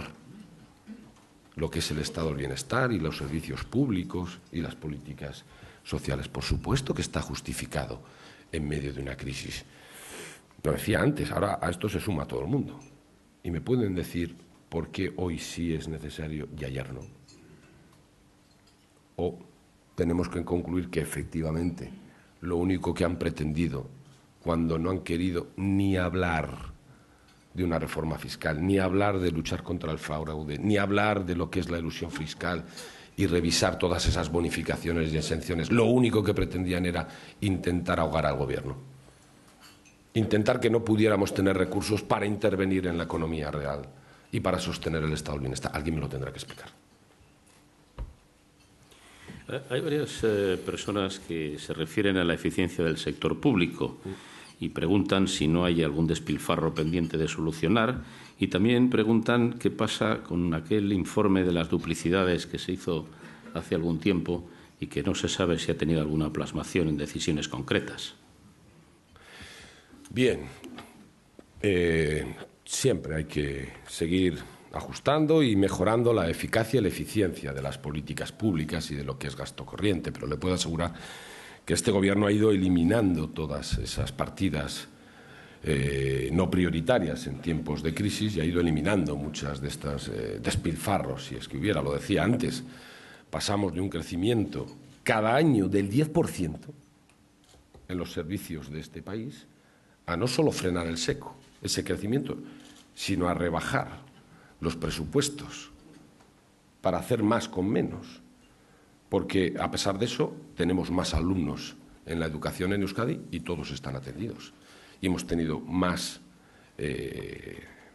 lo que es el estado del bienestar y los servicios públicos y las políticas sociales. Por supuesto que está justificado en medio de una crisis. Lo decía antes, ahora a esto se suma todo el mundo. Y me pueden decir por qué hoy sí es necesario y ayer no. O tenemos que concluir que efectivamente lo único que han pretendido cuando no han querido ni hablar de una reforma fiscal, ni hablar de luchar contra el fraude, ni hablar de lo que es la elusión fiscal y revisar todas esas bonificaciones y exenciones, lo único que pretendían era intentar ahogar al gobierno. Intentar que no pudiéramos tener recursos para intervenir en la economía real y para sostener el estado del bienestar. Alguien me lo tendrá que explicar. Hay varias personas que se refieren a la eficiencia del sector público y preguntan si no hay algún despilfarro pendiente de solucionar, y también preguntan qué pasa con aquel informe de las duplicidades que se hizo hace algún tiempo y que no se sabe si ha tenido alguna plasmación en decisiones concretas. Bien, siempre hay que seguir ajustando y mejorando la eficacia y la eficiencia de las políticas públicas y de lo que es gasto corriente, pero le puedo asegurar que este Gobierno ha ido eliminando todas esas partidas no prioritarias en tiempos de crisis y ha ido eliminando muchas de estas despilfarros, si es que hubiera, lo decía antes. Pasamos de un crecimiento cada año del 10% en los servicios de este país a no solo frenar el seco, ese crecimiento, sino a rebajar los presupuestos para hacer más con menos. Porque, a pesar de eso, tenemos más alumnos en la educación en Euskadi y todos están atendidos. Y hemos tenido más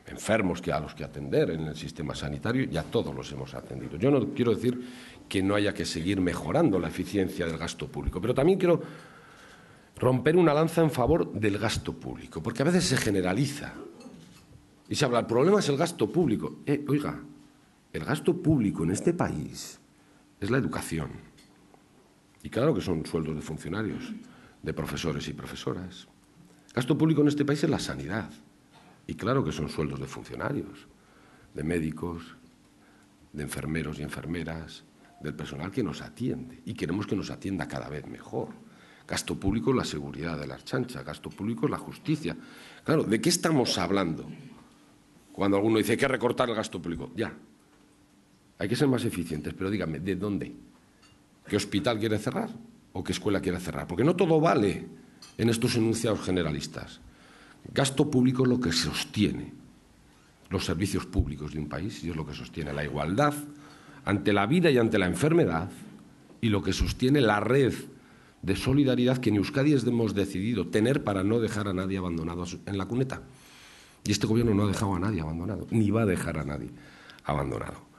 enfermos que a los que atender en el sistema sanitario y a todos los hemos atendido. Yo no quiero decir que no haya que seguir mejorando la eficiencia del gasto público, pero también quiero romper una lanza en favor del gasto público, porque a veces se generaliza y se habla, el problema es el gasto público. Oiga, el gasto público en este país es la educación. Y claro que son sueldos de funcionarios, de profesores y profesoras. Gasto público en este país es la sanidad. Y claro que son sueldos de funcionarios, de médicos, de enfermeros y enfermeras, del personal que nos atiende. Y queremos que nos atienda cada vez mejor. Gasto público es la seguridad de la Ertzaintza, gasto público es la justicia. Claro, ¿de qué estamos hablando? Cuando alguno dice que hay que recortar el gasto público. Ya, hay que ser más eficientes, pero dígame, ¿de dónde? ¿Qué hospital quiere cerrar o qué escuela quiere cerrar? Porque no todo vale en estos enunciados generalistas. Gasto público es lo que sostiene los servicios públicos de un país y es lo que sostiene la igualdad ante la vida y ante la enfermedad y lo que sostiene la red de solidaridad que en Euskadi hemos decidido tener para no dejar a nadie abandonado en la cuneta. Y este Gobierno no ha dejado a nadie abandonado, ni va a dejar a nadie abandonado.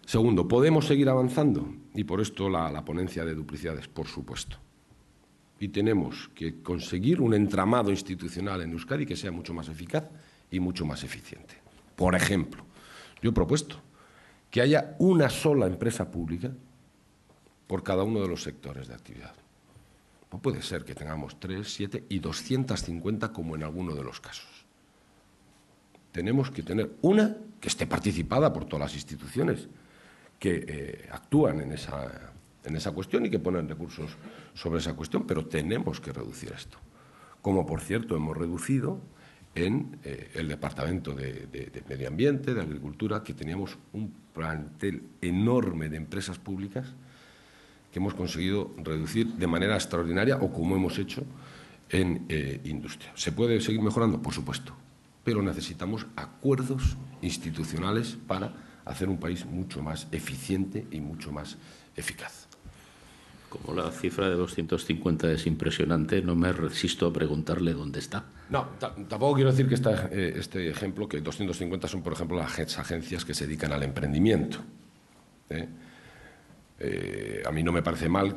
Segundo, ¿podemos seguir avanzando? Y por esto la ponencia de duplicidades, por supuesto. Y tenemos que conseguir un entramado institucional en Euskadi que sea mucho más eficaz y mucho más eficiente. Por ejemplo, yo he propuesto que haya una sola empresa pública por cada uno de los sectores de actividad. No puede ser que tengamos 3, 7 y 250 como en alguno de los casos. Tenemos que tener una que esté participada por todas las instituciones que actúan en esa cuestión y que ponen recursos sobre esa cuestión, pero tenemos que reducir esto. Como, por cierto, hemos reducido en el Departamento de Medio Ambiente, de Agricultura, que teníamos un plantel enorme de empresas públicas que hemos conseguido reducir de manera extraordinaria o como hemos hecho en industria. ¿Se puede seguir mejorando? Por supuesto, pero necesitamos acuerdos institucionales para hacer un país mucho más eficiente y mucho más eficaz. Como la cifra de 250 es impresionante, no me resisto a preguntarle dónde está. No, tampoco quiero decir que este ejemplo, que 250 son, por ejemplo, las agencias que se dedican al emprendimiento. A mí no me parece mal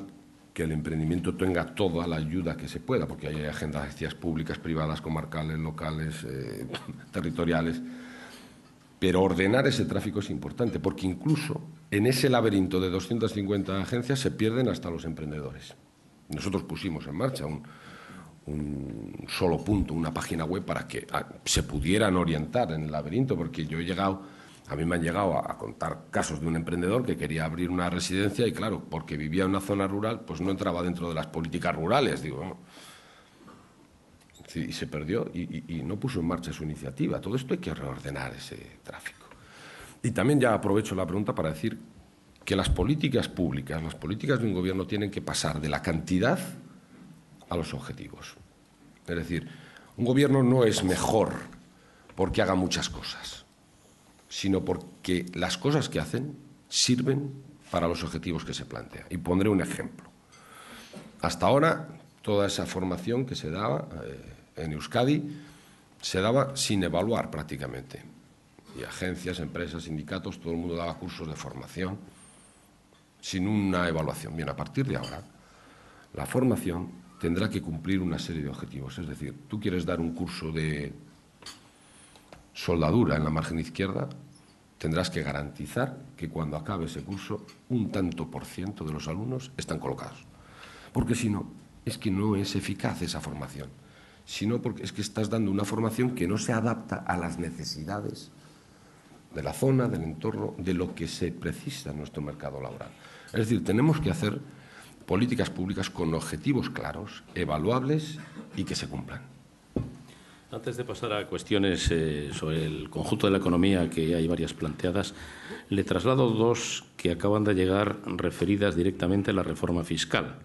que el emprendimiento tenga toda la ayuda que se pueda, porque hay agencias públicas, privadas, comarcales, locales, territoriales. Pero ordenar ese tráfico es importante, porque incluso en ese laberinto de 250 agencias se pierden hasta los emprendedores. Nosotros pusimos en marcha un solo punto, una página web para que se pudieran orientar en el laberinto, porque a mí me han llegado a contar casos de un emprendedor que quería abrir una residencia y, claro, porque vivía en una zona rural, pues no entraba dentro de las políticas rurales, digo, ¿no? Sí, y se perdió y no puso en marcha su iniciativa. Todo esto hay que reordenar ese tráfico. Y también ya aprovecho la pregunta para decir que las políticas públicas, las políticas de un gobierno tienen que pasar de la cantidad a los objetivos. Es decir, un gobierno no es mejor porque haga muchas cosas, sino porque las cosas que hacen sirven para los objetivos que se plantean. Y pondré un ejemplo. Hasta ahora, toda esa formación que se daba en Euskadi se daba sin evaluar prácticamente. Y agencias, empresas, sindicatos, todo el mundo daba cursos de formación sin una evaluación. Bien, a partir de ahora, la formación tendrá que cumplir una serie de objetivos. Es decir, tú quieres dar un curso de soldadura en la margen izquierda, tendrás que garantizar que cuando acabe ese curso un tanto por ciento de los alumnos están colocados. Porque si no, es que no es eficaz esa formación, sino porque es que estás dando una formación que no se adapta a las necesidades de la zona, del entorno, de lo que se precisa en nuestro mercado laboral. Es decir, tenemos que hacer políticas públicas con objetivos claros, evaluables y que se cumplan. Antes de pasar a cuestiones sobre el conjunto de la economía, que hay varias planteadas, le traslado dos que acaban de llegar referidas directamente a la reforma fiscal.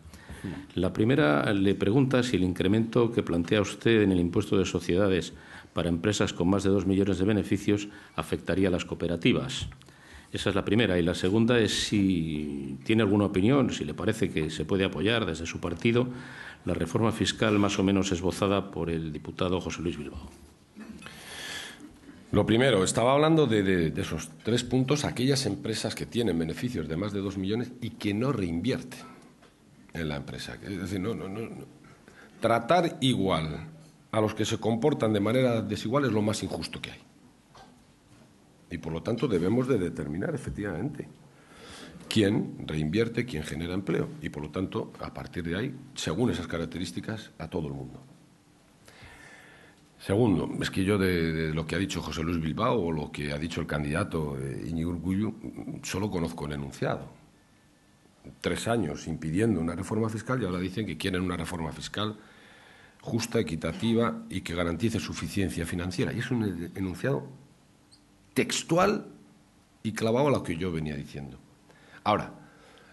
La primera le pregunta si el incremento que plantea usted en el impuesto de sociedades para empresas con más de 2 millones de beneficios afectaría a las cooperativas. Esa es la primera. Y la segunda es si tiene alguna opinión, si le parece que se puede apoyar desde su partido la reforma fiscal más o menos esbozada por el diputado José Luis Bilbao. Lo primero, estaba hablando de esos 3 puntos, aquellas empresas que tienen beneficios de más de 2 millones y que no reinvierten en la empresa. Es decir, no. Tratar igual a los que se comportan de manera desigual es lo más injusto que hay. Y, por lo tanto, debemos de determinar, efectivamente, quién reinvierte, quién genera empleo. Y, por lo tanto, a partir de ahí, según esas características, a todo el mundo. Segundo, es que yo de lo que ha dicho José Luis Bilbao o lo que ha dicho el candidato Iñigo Urkullu, solo conozco el enunciado. 3 años impidiendo una reforma fiscal y ahora dicen que quieren una reforma fiscal justa, equitativa y que garantice suficiencia financiera. Y es un enunciado textual y clavado a lo que yo venía diciendo. Ahora,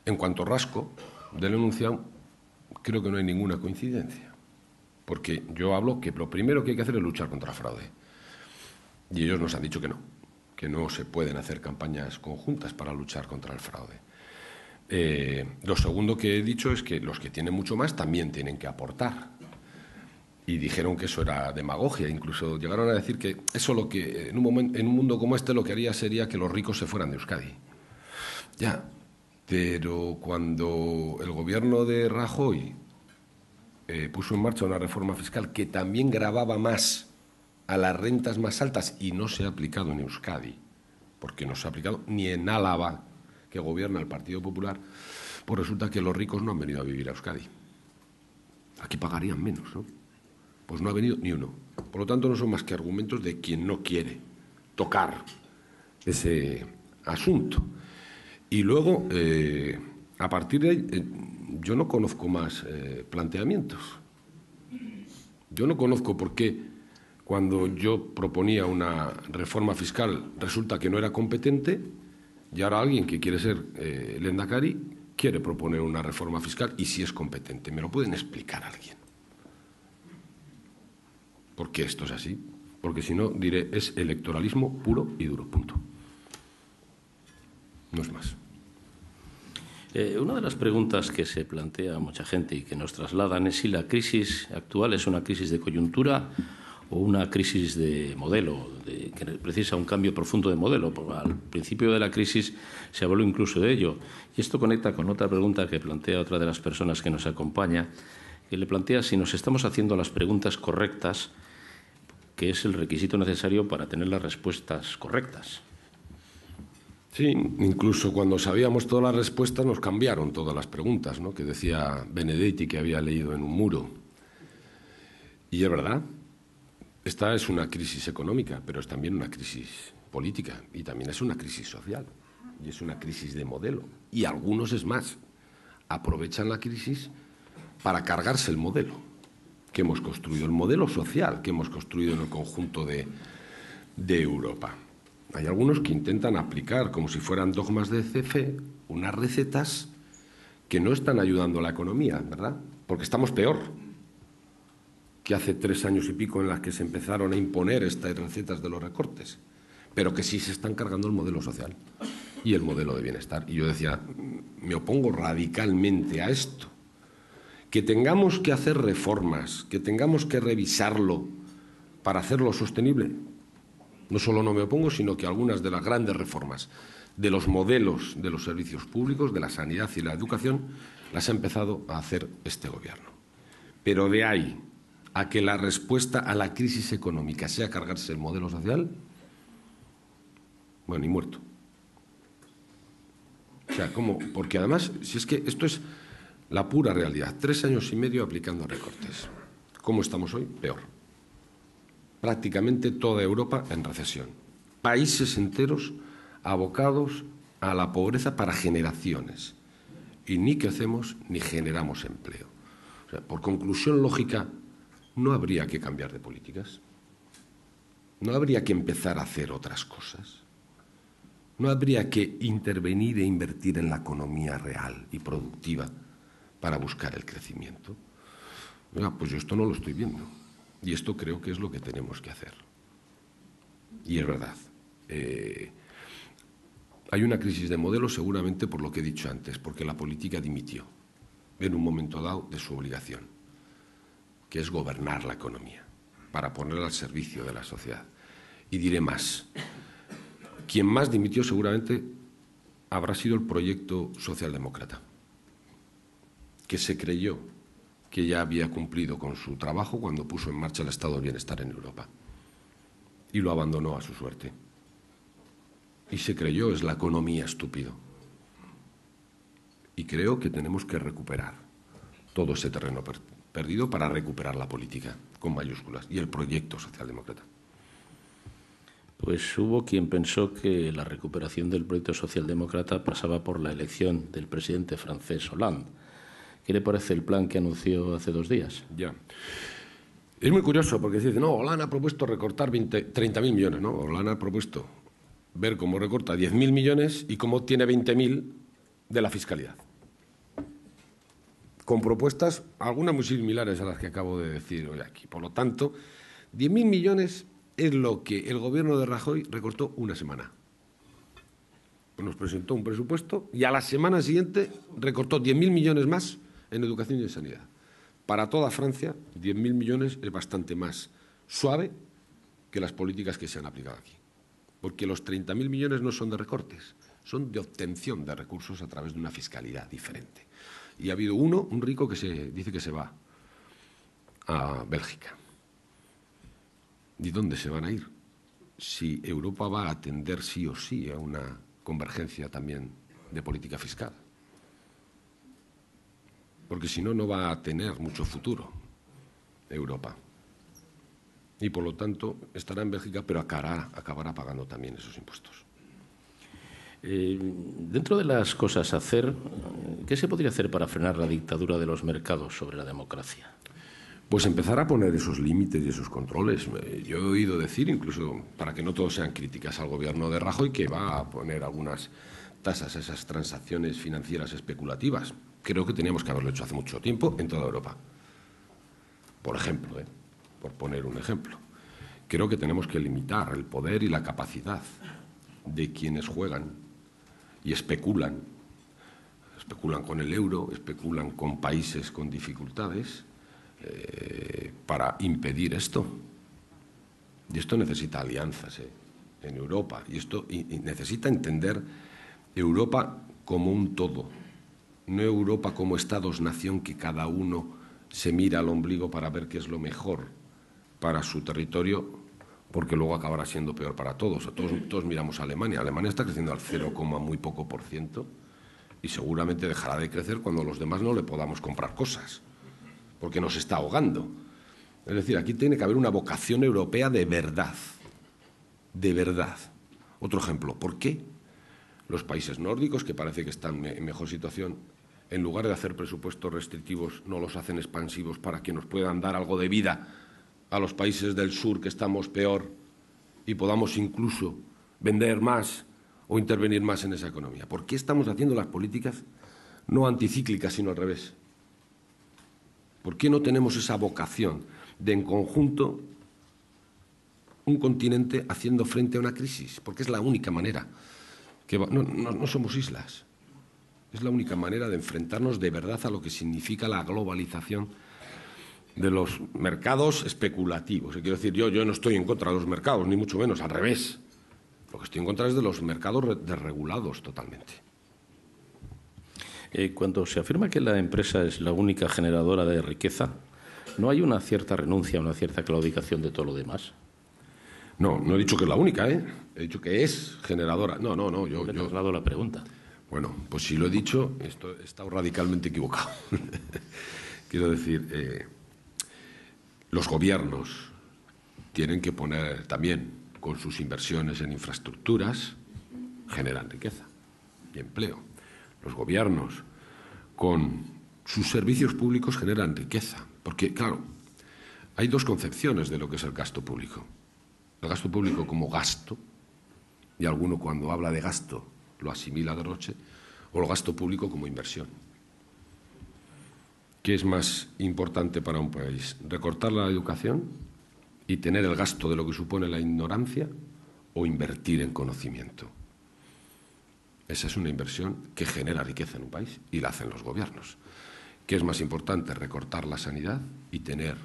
en cuanto rasco del enunciado, creo que no hay ninguna coincidencia. Porque yo hablo que lo primero que hay que hacer es luchar contra el fraude. Y ellos nos han dicho que no se pueden hacer campañas conjuntas para luchar contra el fraude. Lo segundo que he dicho es que los que tienen mucho más también tienen que aportar. Y dijeron que eso era demagogia. Incluso llegaron a decir que eso lo que en un mundo como este lo que haría sería que los ricos se fueran de Euskadi. Ya, pero cuando el gobierno de Rajoy puso en marcha una reforma fiscal que también gravaba más a las rentas más altas y no se ha aplicado en Euskadi, porque no se ha aplicado ni en Álava, que gobierna el Partido Popular, pues resulta que los ricos no han venido a vivir a Euskadi. Aquí pagarían menos, ¿no? Pues no ha venido ni uno. Por lo tanto, no son más que argumentos de quien no quiere tocar ese asunto. Y luego, a partir de ahí, yo no conozco más planteamientos. Yo no conozco por qué cuando yo proponía una reforma fiscal resulta que no era competente y ahora alguien que quiere ser lehendakari quiere proponer una reforma fiscal y sí es competente. ¿Me lo pueden explicar a alguien? ¿Por qué esto es así? Porque si no, diré, es electoralismo puro y duro, punto. No es más. Una de las preguntas que se plantea a mucha gente y que nos trasladan es si la crisis actual es una crisis de coyuntura o una crisis de modelo, que precisa un cambio profundo de modelo. Al principio de la crisis se habló incluso de ello. Y esto conecta con otra pregunta que plantea otra de las personas que nos acompaña, que le plantea si nos estamos haciendo las preguntas correctas, que es el requisito necesario para tener las respuestas correctas. Sí, incluso cuando sabíamos todas las respuestas nos cambiaron todas las preguntas, ¿no? Que decía Benedetti que había leído en un muro. Y es verdad, esta es una crisis económica, pero es también una crisis política y también es una crisis social y es una crisis de modelo. Y algunos, es más, aprovechan la crisis para cargarse el modelo que hemos construido, el modelo social que hemos construido en el conjunto de Europa. Hay algunos que intentan aplicar, como si fueran dogmas de fe, unas recetas que no están ayudando a la economía, ¿verdad? Porque estamos peor que hace 3 años y pico en las que se empezaron a imponer estas recetas de los recortes, pero que sí se están cargando el modelo social y el modelo de bienestar. Y yo decía, me opongo radicalmente a esto. Que tengamos que hacer reformas, que tengamos que revisarlo para hacerlo sostenible. No solo no me opongo, sino que algunas de las grandes reformas de los modelos de los servicios públicos, de la sanidad y la educación, las ha empezado a hacer este Gobierno. Pero de ahí a que la respuesta a la crisis económica sea cargarse el modelo social, bueno, ni muerto. O sea, ¿cómo? Porque además, si es que esto es la pura realidad, 3 años y medio aplicando recortes. ¿Cómo estamos hoy? Peor. Prácticamente toda Europa en recesión. Países enteros abocados a la pobreza para generaciones. Y ni crecemos ni generamos empleo. O sea, por conclusión lógica, no habría que cambiar de políticas. No habría que empezar a hacer otras cosas. No habría que intervenir e invertir en la economía real y productiva para buscar el crecimiento. Oiga, pues yo esto no lo estoy viendo. Y esto creo que es lo que tenemos que hacer. Y es verdad. Hay una crisis de modelo seguramente por lo que he dicho antes, porque la política dimitió en un momento dado de su obligación, que es gobernar la economía, para ponerla al servicio de la sociedad. Y diré más. Quien más dimitió seguramente habrá sido el proyecto socialdemócrata, que se creyó que ya había cumplido con su trabajo cuando puso en marcha el Estado del Bienestar en Europa. Y lo abandonó a su suerte. Y se creyó, es la economía, estúpido. Y creo que tenemos que recuperar todo ese terreno perdido para recuperar la política, con mayúsculas, y el proyecto socialdemócrata. Pues hubo quien pensó que la recuperación del proyecto socialdemócrata pasaba por la elección del presidente francés Hollande. ¿Qué le parece el plan que anunció hace 2 días? Ya. Es muy curioso porque se dice, no, Hollande ha propuesto recortar 30.000 millones, ¿no? Hollande ha propuesto ver cómo recorta 10.000 millones y cómo tiene 20.000 de la fiscalidad. Con propuestas, algunas muy similares a las que acabo de decir hoy aquí. Por lo tanto, 10.000 millones es lo que el Gobierno de Rajoy recortó una semana. Nos presentó un presupuesto y a la semana siguiente recortó 10.000 millones más en educación y en sanidad. Para toda Francia, 10.000 millones es bastante más suave que las políticas que se han aplicado aquí. Porque los 30.000 millones no son de recortes, son de obtención de recursos a través de una fiscalidad diferente. Y ha habido un rico que dice que se va a Bélgica. ¿Y dónde se van a ir? Si Europa va a atender sí o sí a una convergencia también de política fiscal. Porque si no, no va a tener mucho futuro Europa. Y por lo tanto estará en Bélgica, pero acabará pagando también esos impuestos. Dentro de las cosas a hacer, ¿qué se podría hacer para frenar la dictadura de los mercados sobre la democracia? Pues empezar a poner esos límites y esos controles. Yo he oído decir, incluso para que no todos sean críticas al Gobierno de Rajoy, que va a poner algunas tasas a esas transacciones financieras especulativas. Creo que teníamos que haberlo hecho hace mucho tiempo en toda Europa. Por ejemplo, por poner un ejemplo. Creo que tenemos que limitar el poder y la capacidad de quienes juegan y especulan con el euro, especulan con países con dificultades, para impedir esto. Y esto necesita alianzas en Europa. Y esto necesita entender Europa como un todo, no Europa como Estados-nación que cada uno se mira al ombligo para ver qué es lo mejor para su territorio, porque luego acabará siendo peor para todos. Todos miramos a Alemania. Alemania está creciendo al 0, muy poco por ciento y seguramente dejará de crecer cuando los demás no le podamos comprar cosas, porque nos está ahogando. Es decir, aquí tiene que haber una vocación europea de verdad. De verdad. Otro ejemplo, ¿por qué los países nórdicos, que parece que están en mejor situación, en lugar de hacer presupuestos restrictivos, no los hacen expansivos para que nos puedan dar algo de vida a los países del sur, que estamos peor, y podamos incluso vender más o intervenir más en esa economía? ¿Por qué estamos haciendo las políticas no anticíclicas, sino al revés? ¿Por qué no tenemos esa vocación de, en conjunto, un continente haciendo frente a una crisis? Porque es la única manera. No somos islas. Es la única manera de enfrentarnos de verdad a lo que significa la globalización de los mercados especulativos. Quiero decir, yo no estoy en contra de los mercados, ni mucho menos, al revés. Lo que estoy en contra es de los mercados desregulados totalmente. Cuando se afirma que la empresa es la única generadora de riqueza, ¿no hay una cierta renuncia, una cierta claudicación de todo lo demás? No he dicho que es la única, ¿eh? He dicho que es generadora. No. Yo he trasladado la pregunta. Bueno, pues si lo he dicho, he estado radicalmente equivocado. Quiero decir, los gobiernos tienen que poner también, con sus inversiones en infraestructuras, generan riqueza y empleo. Los gobiernos, con sus servicios públicos, generan riqueza. Porque, claro, hay dos concepciones de lo que es el gasto público. El gasto público como gasto, y alguno cuando habla de gasto lo asimila a derroche, o el gasto público como inversión. ¿Qué es más importante para un país? ¿Recortar la educación y tener el gasto de lo que supone la ignorancia, o invertir en conocimiento? Esa es una inversión que genera riqueza en un país y la hacen los gobiernos. ¿Qué es más importante? ¿Recortar la sanidad y tener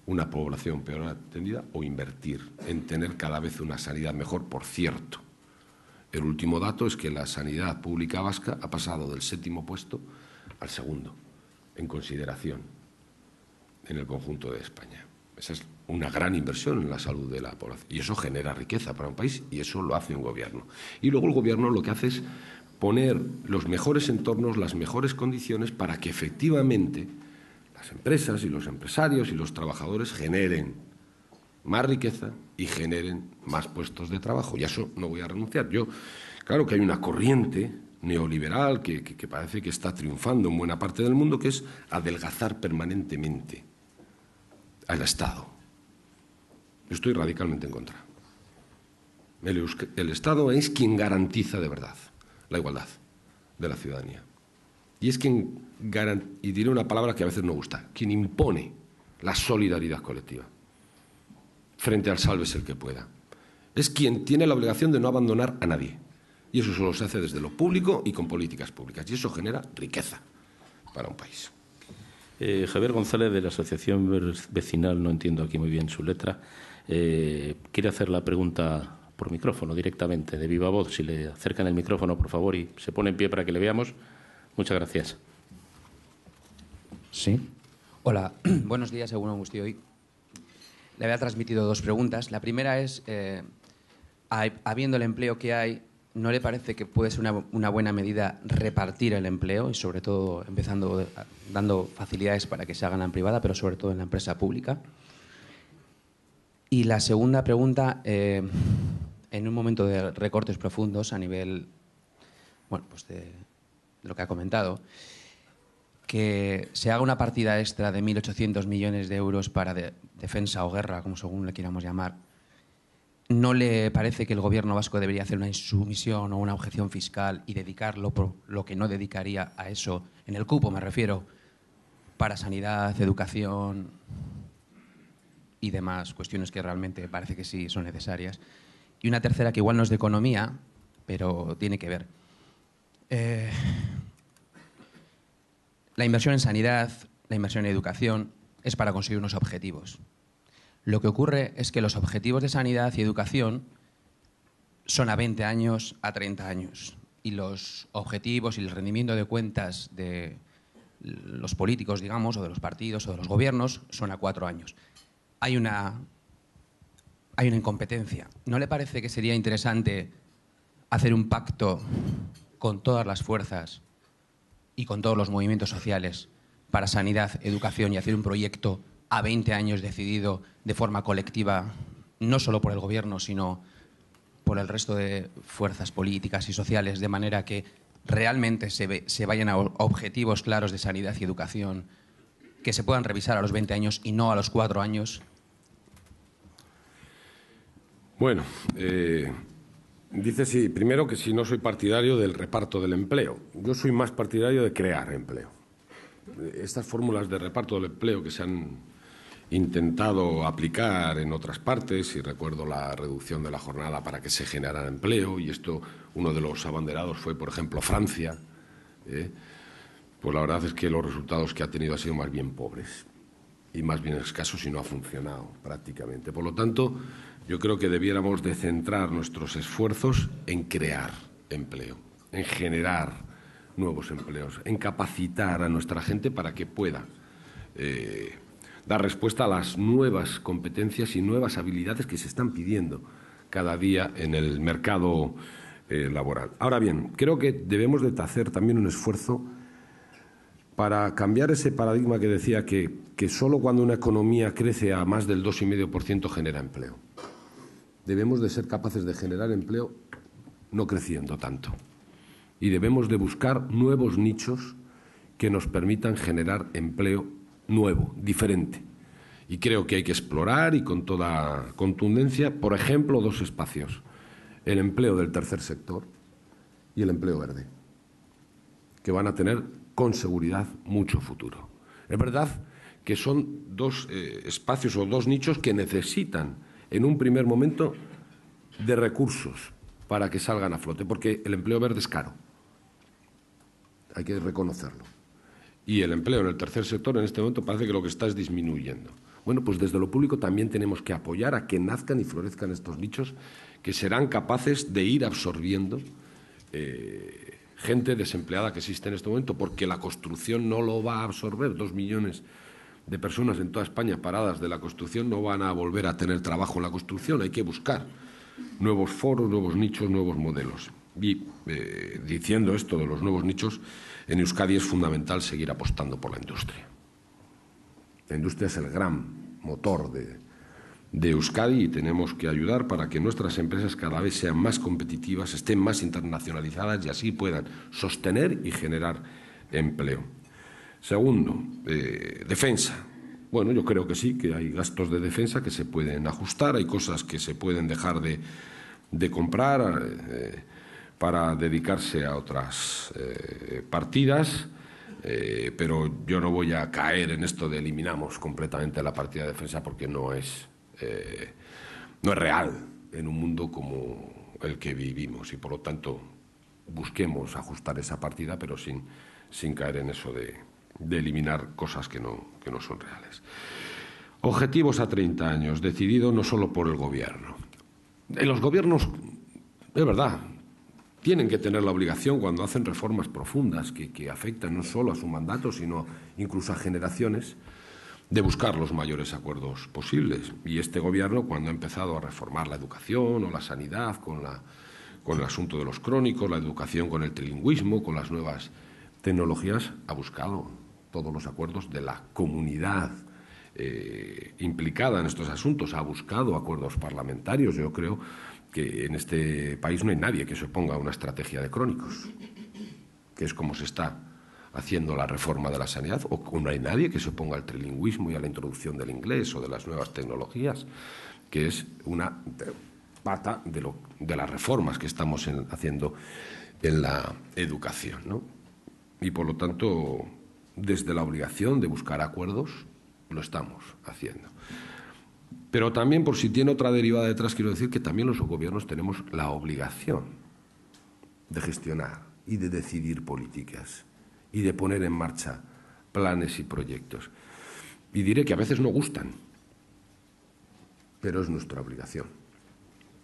una población peor atendida, o invertir en tener cada vez una sanidad mejor? Por cierto, el último dato es que la sanidad pública vasca ha pasado del 7º puesto al 2º en consideración en el conjunto de España. Esa es una gran inversión en la salud de la población, y eso genera riqueza para un país, y eso lo hace un gobierno. Y luego el gobierno lo que hace es poner los mejores entornos, las mejores condiciones para que efectivamente las empresas y los empresarios y los trabajadores generen más riqueza y generen más puestos de trabajo. Y a eso no voy a renunciar. Claro que hay una corriente neoliberal que parece que está triunfando en buena parte del mundo, que es adelgazar permanentemente al Estado. Yo estoy radicalmente en contra. El Estado es quien garantiza de verdad la igualdad de la ciudadanía. Y es quien y diré una palabra que a veces no gusta, quien impone la solidaridad colectiva frente al sálvese el que pueda. Es quien tiene la obligación de no abandonar a nadie. Y eso solo se hace desde lo público y con políticas públicas. Y eso genera riqueza para un país. Javier González, de la Asociación Vecinal, no entiendo aquí muy bien su letra, quiere hacer la pregunta por micrófono directamente, de viva voz. Si le acercan el micrófono, por favor, y se pone en pie para que le veamos. Muchas gracias. Sí. Hola, buenos días, según Agustí hoy. Le había transmitido dos preguntas. La primera es, habiendo el empleo que hay, ¿no le parece que puede ser una buena medida repartir el empleo, y sobre todo empezando dando facilidades para que se hagan en la privada, pero sobre todo en la empresa pública? Y la segunda pregunta, en un momento de recortes profundos a nivel, bueno, pues de lo que ha comentado, que se haga una partida extra de 1.800 millones de euros para defensa o guerra, como según le queramos llamar, ¿no le parece que el Gobierno vasco debería hacer una insumisión o una objeción fiscal y dedicarlo por lo que no dedicaría a eso, en el cupo me refiero, para sanidad, educación y demás cuestiones que realmente parece que sí son necesarias? Y una tercera, que igual no es de economía, pero tiene que ver. La inversión en sanidad, la inversión en educación, es para conseguir unos objetivos. Lo que ocurre es que los objetivos de sanidad y educación son a 20 años, a 30 años. Y los objetivos y el rendimiento de cuentas de los políticos, digamos, o de los partidos o de los gobiernos, son a 4 años. Hay una incompetencia. ¿No le parece que sería interesante hacer un pacto con todas las fuerzas y con todos los movimientos sociales para sanidad, educación, y hacer un proyecto a 20 años decidido de forma colectiva, no solo por el Gobierno, sino por el resto de fuerzas políticas y sociales, de manera que realmente se vayan a objetivos claros de sanidad y educación que se puedan revisar a los 20 años y no a los 4 años? Bueno, dice sí, primero que si no soy partidario del reparto del empleo. Yo soy más partidario de crear empleo. Estas fórmulas de reparto del empleo que se han intentado aplicar en otras partes, y recuerdo la reducción de la jornada para que se generara empleo, y esto, uno de los abanderados fue, por ejemplo, Francia, pues la verdad es que los resultados que ha tenido han sido más bien pobres y más bien escasos y no ha funcionado prácticamente. Por lo tanto, yo creo que debiéramos de centrar nuestros esfuerzos en crear empleo, en generar nuevos empleos, en capacitar a nuestra gente para que pueda dar respuesta a las nuevas competencias y nuevas habilidades que se están pidiendo cada día en el mercado laboral. Ahora bien, creo que debemos de hacer también un esfuerzo para cambiar ese paradigma que decía que solo cuando una economía crece a más del 2,5% genera empleo. Debemos de ser capaces de generar empleo no creciendo tanto. Y debemos de buscar nuevos nichos que nos permitan generar empleo nuevo, diferente. Y creo que hay que explorar, y con toda contundencia, por ejemplo, dos espacios: el empleo del tercer sector y el empleo verde, que van a tener con seguridad mucho futuro. Es verdad que son dos espacios o dos nichos que necesitan en un primer momento de recursos para que salgan a flote, porque el empleo verde es caro, hay que reconocerlo. Y el empleo en el tercer sector en este momento parece que lo que está es disminuyendo. Bueno, pues desde lo público también tenemos que apoyar a que nazcan y florezcan estos nichos que serán capaces de ir absorbiendo gente desempleada que existe en este momento, porque la construcción no lo va a absorber. 2 millones de personas en toda España paradas de la construcción no van a volver a tener trabajo en la construcción. Hay que buscar nuevos foros, nuevos nichos, nuevos modelos. Y diciendo esto de los nuevos nichos, en Euskadi es fundamental seguir apostando por la industria. La industria es el gran motor de Euskadi, y tenemos que ayudar para que nuestras empresas cada vez sean más competitivas, estén más internacionalizadas y así puedan sostener y generar empleo. Segundo, defensa. Bueno, yo creo que sí, que hay gastos de defensa que se pueden ajustar, hay cosas que se pueden dejar de comprar para dedicarse a otras partidas, pero yo no voy a caer en esto de eliminamos completamente la partida de defensa, porque no es real en un mundo como el que vivimos, y por lo tanto busquemos ajustar esa partida, pero sin caer en eso de eliminar cosas que no son reales. Objetivos a 30 años, decidido no solo por el Gobierno. Los gobiernos, es verdad, tienen que tener la obligación, cuando hacen reformas profundas que afectan no solo a su mandato, sino incluso a generaciones, de buscar los mayores acuerdos posibles. Y este Gobierno, cuando ha empezado a reformar la educación o la sanidad con el asunto de los crónicos, la educación con el trilingüismo, con las nuevas tecnologías, ha buscado todos los acuerdos de la comunidad implicada en estos asuntos, ha buscado acuerdos parlamentarios. Yo creo que en este país no hay nadie que se oponga a una estrategia de crónicos, que es como se está haciendo la reforma de la sanidad, o no hay nadie que se oponga al trilingüismo y a la introducción del inglés o de las nuevas tecnologías, que es una pata de las reformas que estamos haciendo en la educación, ¿no? Y por lo tanto, desde la obligación de buscar acuerdos, lo estamos haciendo. Pero también, por si tiene otra derivada detrás, quiero decir que también los gobiernos tenemos la obligación de gestionar y de decidir políticas y de poner en marcha planes y proyectos. Y diré que a veces no gustan, pero es nuestra obligación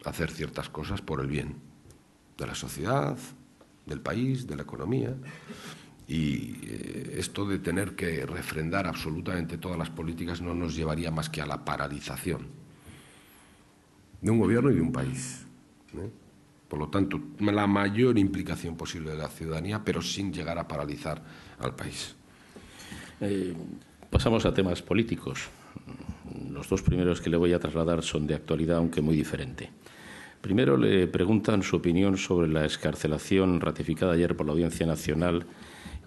hacer ciertas cosas por el bien de la sociedad, del país, de la economía. Y esto de tener que refrendar absolutamente todas las políticas no nos llevaría más que a la paralización de un gobierno y de un país, ¿eh? Por lo tanto, la mayor implicación posible de la ciudadanía, pero sin llegar a paralizar al país. Pasamos a temas políticos. Los dos primeros que le voy a trasladar son de actualidad, aunque muy diferente. Primero, le preguntan su opinión sobre la excarcelación ratificada ayer por la Audiencia Nacional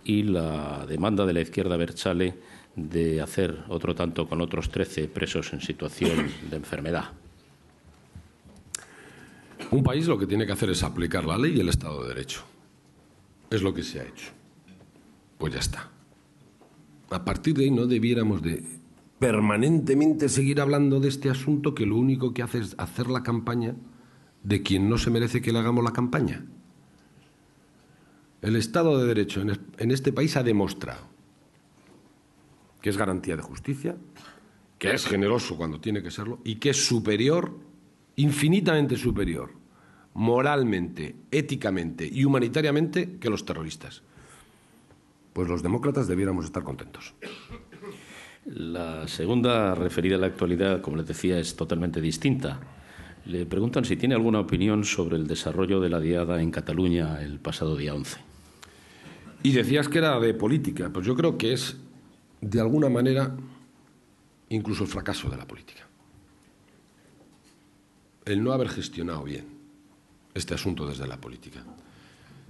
y la demanda de la izquierda abertzale de hacer otro tanto con otros 13 presos en situación de enfermedad. Un país lo que tiene que hacer es aplicar la ley y el Estado de Derecho. Es lo que se ha hecho. Pues ya está. A partir de ahí no debiéramos de permanentemente seguir hablando de este asunto, que lo único que hace es hacer la campaña de quien no se merece que le hagamos la campaña. El Estado de Derecho en este país ha demostrado que es garantía de justicia, que es generoso cuando tiene que serlo y que es superior, infinitamente superior, moralmente, éticamente y humanitariamente que los terroristas. Pues los demócratas debiéramos estar contentos. La segunda, referida a la actualidad, como les decía, es totalmente distinta. Le preguntan si tiene alguna opinión sobre el desarrollo de la diada en Cataluña el pasado día 11. Y decías que era de política. Pues yo creo que es, de alguna manera, incluso el fracaso de la política. El no haber gestionado bien este asunto desde la política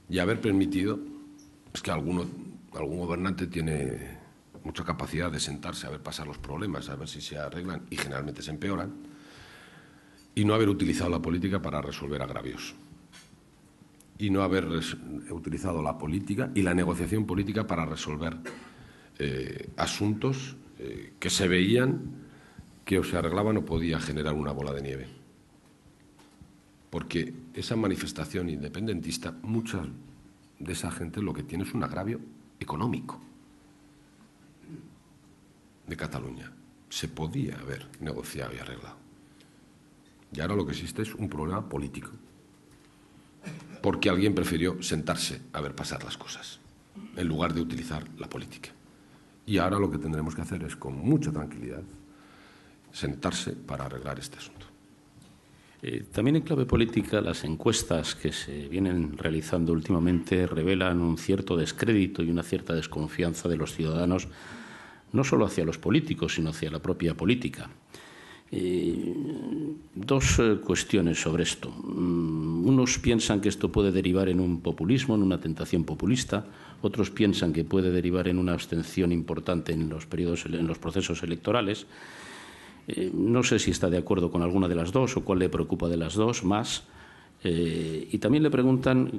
y haber permitido, es que algún gobernante tiene mucha capacidad de sentarse a ver pasar los problemas, a ver si se arreglan, y generalmente se empeoran, y no haber utilizado la política para resolver agravios, y no haber utilizado la política y la negociación política para resolver asuntos que se veían que o se arreglaban o podía generar una bola de nieve. Porque esa manifestación independentista, mucha de esa gente lo que tiene es un agravio económico de Cataluña. Se podía haber negociado y arreglado. Y ahora lo que existe es un problema político, porque alguien prefirió sentarse a ver pasar las cosas, en lugar de utilizar la política. Y ahora lo que tendremos que hacer es, con mucha tranquilidad, sentarse para arreglar este asunto. También en clave política, las encuestas que se vienen realizando últimamente revelan un cierto descrédito y una cierta desconfianza de los ciudadanos, no solo hacia los políticos, sino hacia la propia política. Dos cuestiones sobre esto. Unos piensan que esto puede derivar en un populismo, en una tentación populista. Otros piensan que puede derivar en una abstención importante en los procesos electorales. No sé si está de acuerdo con alguna de las dos o cuál le preocupa de las dos más. Y también le preguntan,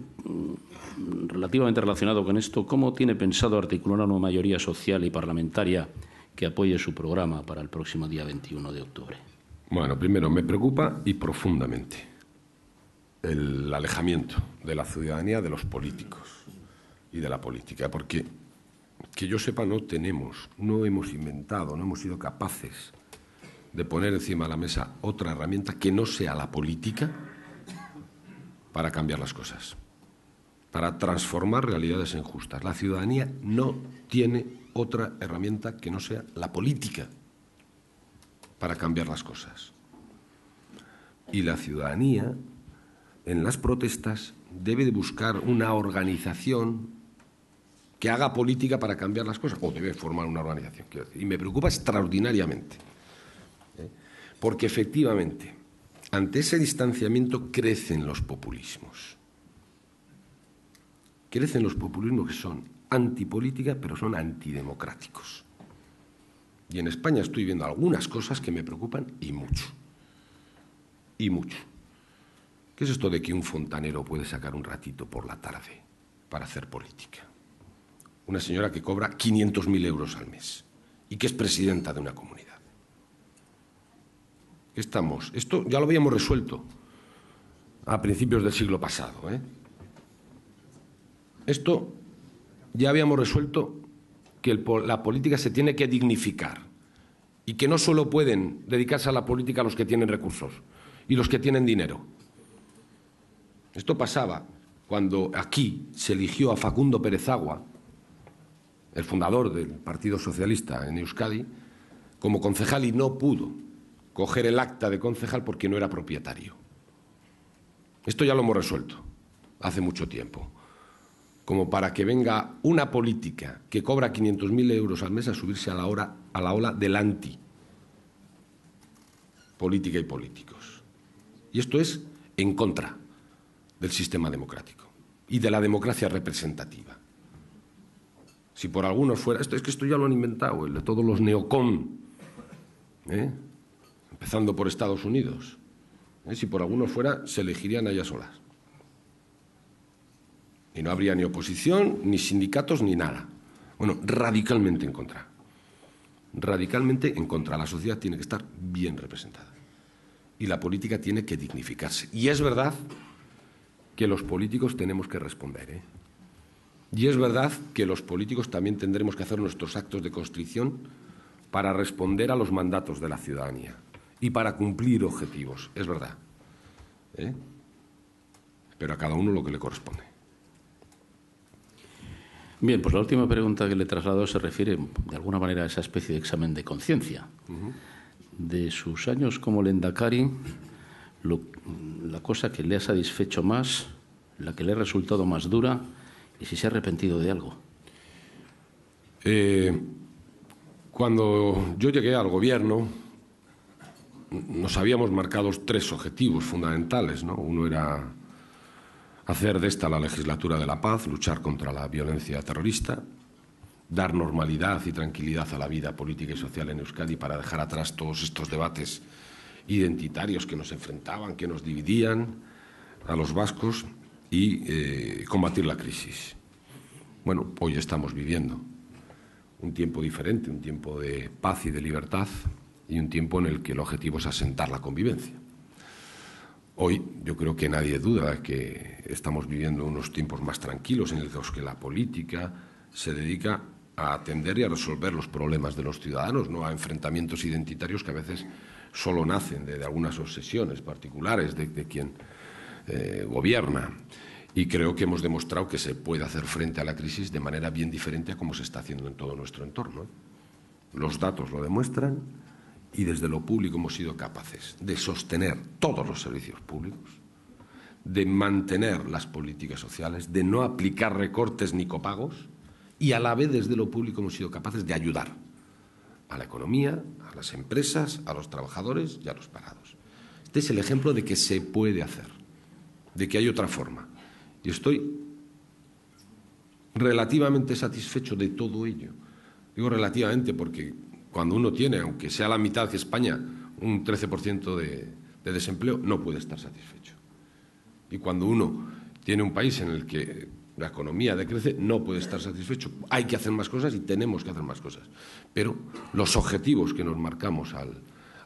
relativamente relacionado con esto, cómo tiene pensado articular una mayoría social y parlamentaria que apoye su programa para el próximo día 21 de octubre. Bueno, primero, me preocupa y profundamente el alejamiento de la ciudadanía de los políticos y de la política, porque, que yo sepa, no hemos inventado, no hemos sido capaces de poner encima de la mesa otra herramienta que no sea la política para cambiar las cosas, para transformar realidades injustas. La ciudadanía no tiene otra herramienta que no sea la política para cambiar las cosas. Y la ciudadanía, en las protestas, debe de buscar una organización que haga política para cambiar las cosas, o debe formar una organización, quiero decir. Y me preocupa extraordinariamente, porque efectivamente, ante ese distanciamiento crecen los populismos. Crecen los populismos que son antipolítica, pero son antidemocráticos. Y en España estoy viendo algunas cosas que me preocupan y mucho. Y mucho. ¿Qué es esto de que un fontanero puede sacar un ratito por la tarde para hacer política? Una señora que cobra 500.000 euros al mes y que es presidenta de una comunidad. Esto ya lo habíamos resuelto a principios del siglo pasado, Esto ya habíamos resuelto que la política se tiene que dignificar y que no solo pueden dedicarse a la política los que tienen recursos y los que tienen dinero. Esto pasaba cuando aquí se eligió a Facundo Pérez Agua, el fundador del Partido Socialista en Euskadi, como concejal y no pudo coger el acta de concejal porque no era propietario. Esto ya lo hemos resuelto hace mucho tiempo, como para que venga una política que cobra 500.000 euros al mes a subirse a la ola del anti, política y políticos. Y esto es en contra del sistema democrático y de la democracia representativa. Si por algunos fuera... Esto ya lo han inventado, el de todos los neocon, empezando por Estados Unidos. Si por algunos fuera, se elegirían a ellas solas. Y no habría ni oposición, ni sindicatos, ni nada. Bueno, radicalmente en contra. Radicalmente en contra. La sociedad tiene que estar bien representada. Y la política tiene que dignificarse. Y es verdad que los políticos tenemos que responder, Y es verdad que los políticos también tendremos que hacer nuestros actos de constricción para responder a los mandatos de la ciudadanía y para cumplir objetivos. Es verdad. Pero a cada uno lo que le corresponde. Bien, pues la última pregunta que le he trasladado se refiere, de alguna manera, a esa especie de examen de conciencia. De sus años como Lehendakari, la cosa que le ha satisfecho más, la que le ha resultado más dura, y si se ha arrepentido de algo. Cuando yo llegué al Gobierno, nos habíamos marcado 3 objetivos fundamentales, ¿no? Uno era hacer de esta la legislatura de la paz, luchar contra la violencia terrorista, dar normalidad y tranquilidad a la vida política y social en Euskadi para dejar atrás todos estos debates identitarios que nos enfrentaban, que nos dividían a los vascos y combatir la crisis. Bueno, hoy estamos viviendo un tiempo diferente, un tiempo de paz y de libertad y un tiempo en el que el objetivo es asentar la convivencia. Hoy yo creo que nadie duda de que estamos viviendo unos tiempos más tranquilos en los que la política se dedica a atender y a resolver los problemas de los ciudadanos, no a enfrentamientos identitarios que a veces solo nacen de algunas obsesiones particulares de quien gobierna. Y creo que hemos demostrado que se puede hacer frente a la crisis de manera bien diferente a como se está haciendo en todo nuestro entorno. Los datos lo demuestran y desde lo público hemos sido capaces de sostener todos los servicios públicos, de mantener las políticas sociales, de no aplicar recortes ni copagos y a la vez desde lo público hemos sido capaces de ayudar a la economía, a las empresas, a los trabajadores y a los parados. Este es el ejemplo de que se puede hacer, de que hay otra forma. Y estoy relativamente satisfecho de todo ello. Digo relativamente porque cuando uno tiene, aunque sea la mitad que España, un 13% de desempleo, no puede estar satisfecho. Y cuando uno tiene un país en el que la economía decrece, no puede estar satisfecho. Hay que hacer más cosas y tenemos que hacer más cosas. Pero los objetivos que nos marcamos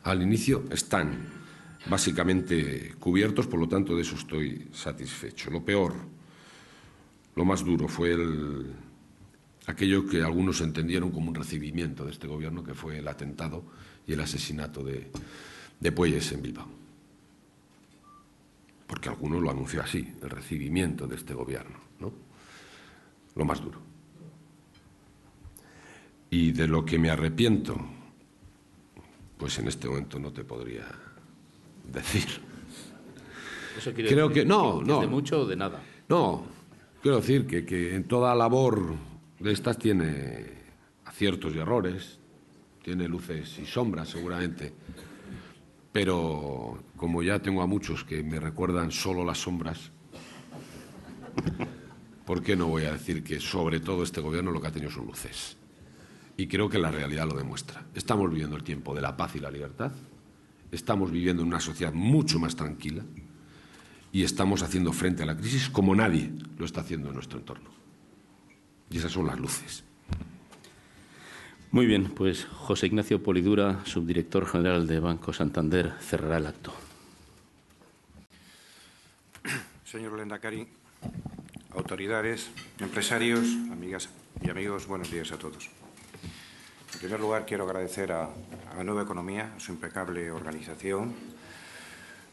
al inicio están básicamente cubiertos, por lo tanto de eso estoy satisfecho. Lo peor, lo más duro fue aquello que algunos entendieron como un recibimiento de este gobierno, que fue el atentado y el asesinato de Puelles en Bilbao. Porque algunos lo anunció así, el recibimiento de este gobierno, ¿no? Lo más duro. Y de lo que me arrepiento, pues en este momento no te podría decir. Eso quiere Creo decir que no. ¿Es de mucho o de nada? No, quiero decir que en toda labor de estas tiene aciertos y errores, tiene luces y sombras seguramente, pero como ya tengo a muchos que me recuerdan solo las sombras, ¿por qué no voy a decir que sobre todo este gobierno lo que ha tenido son luces? Y creo que la realidad lo demuestra. Estamos viviendo el tiempo de la paz y la libertad, estamos viviendo en una sociedad mucho más tranquila y estamos haciendo frente a la crisis como nadie lo está haciendo en nuestro entorno. Y esas son las luces. Muy bien, pues José Ignacio Polidura, subdirector general de Banco Santander, cerrará el acto. Señor Lehendakari, autoridades, empresarios, amigas y amigos, buenos días a todos. En primer lugar, quiero agradecer a Nueva Economía su impecable organización,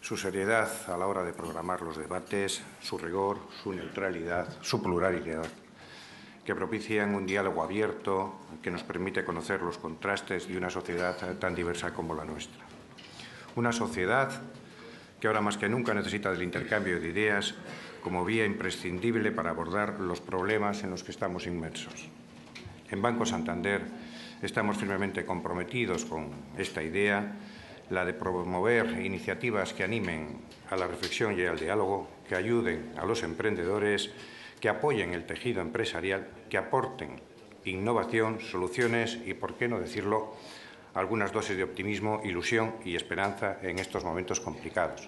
su seriedad a la hora de programar los debates, su rigor, su neutralidad, su pluralidad, que propician un diálogo abierto que nos permite conocer los contrastes de una sociedad tan diversa como la nuestra. Una sociedad que ahora más que nunca necesita del intercambio de ideas como vía imprescindible para abordar los problemas en los que estamos inmersos. En Banco Santander estamos firmemente comprometidos con esta idea la de promover iniciativas que animen a la reflexión y al diálogo, que ayuden a los emprendedores, que apoyen el tejido empresarial, que aporten innovación, soluciones y, por qué no decirlo, algunas dosis de optimismo, ilusión y esperanza en estos momentos complicados.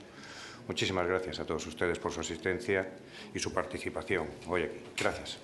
Muchísimas gracias a todos ustedes por su asistencia y su participación hoy aquí. Gracias.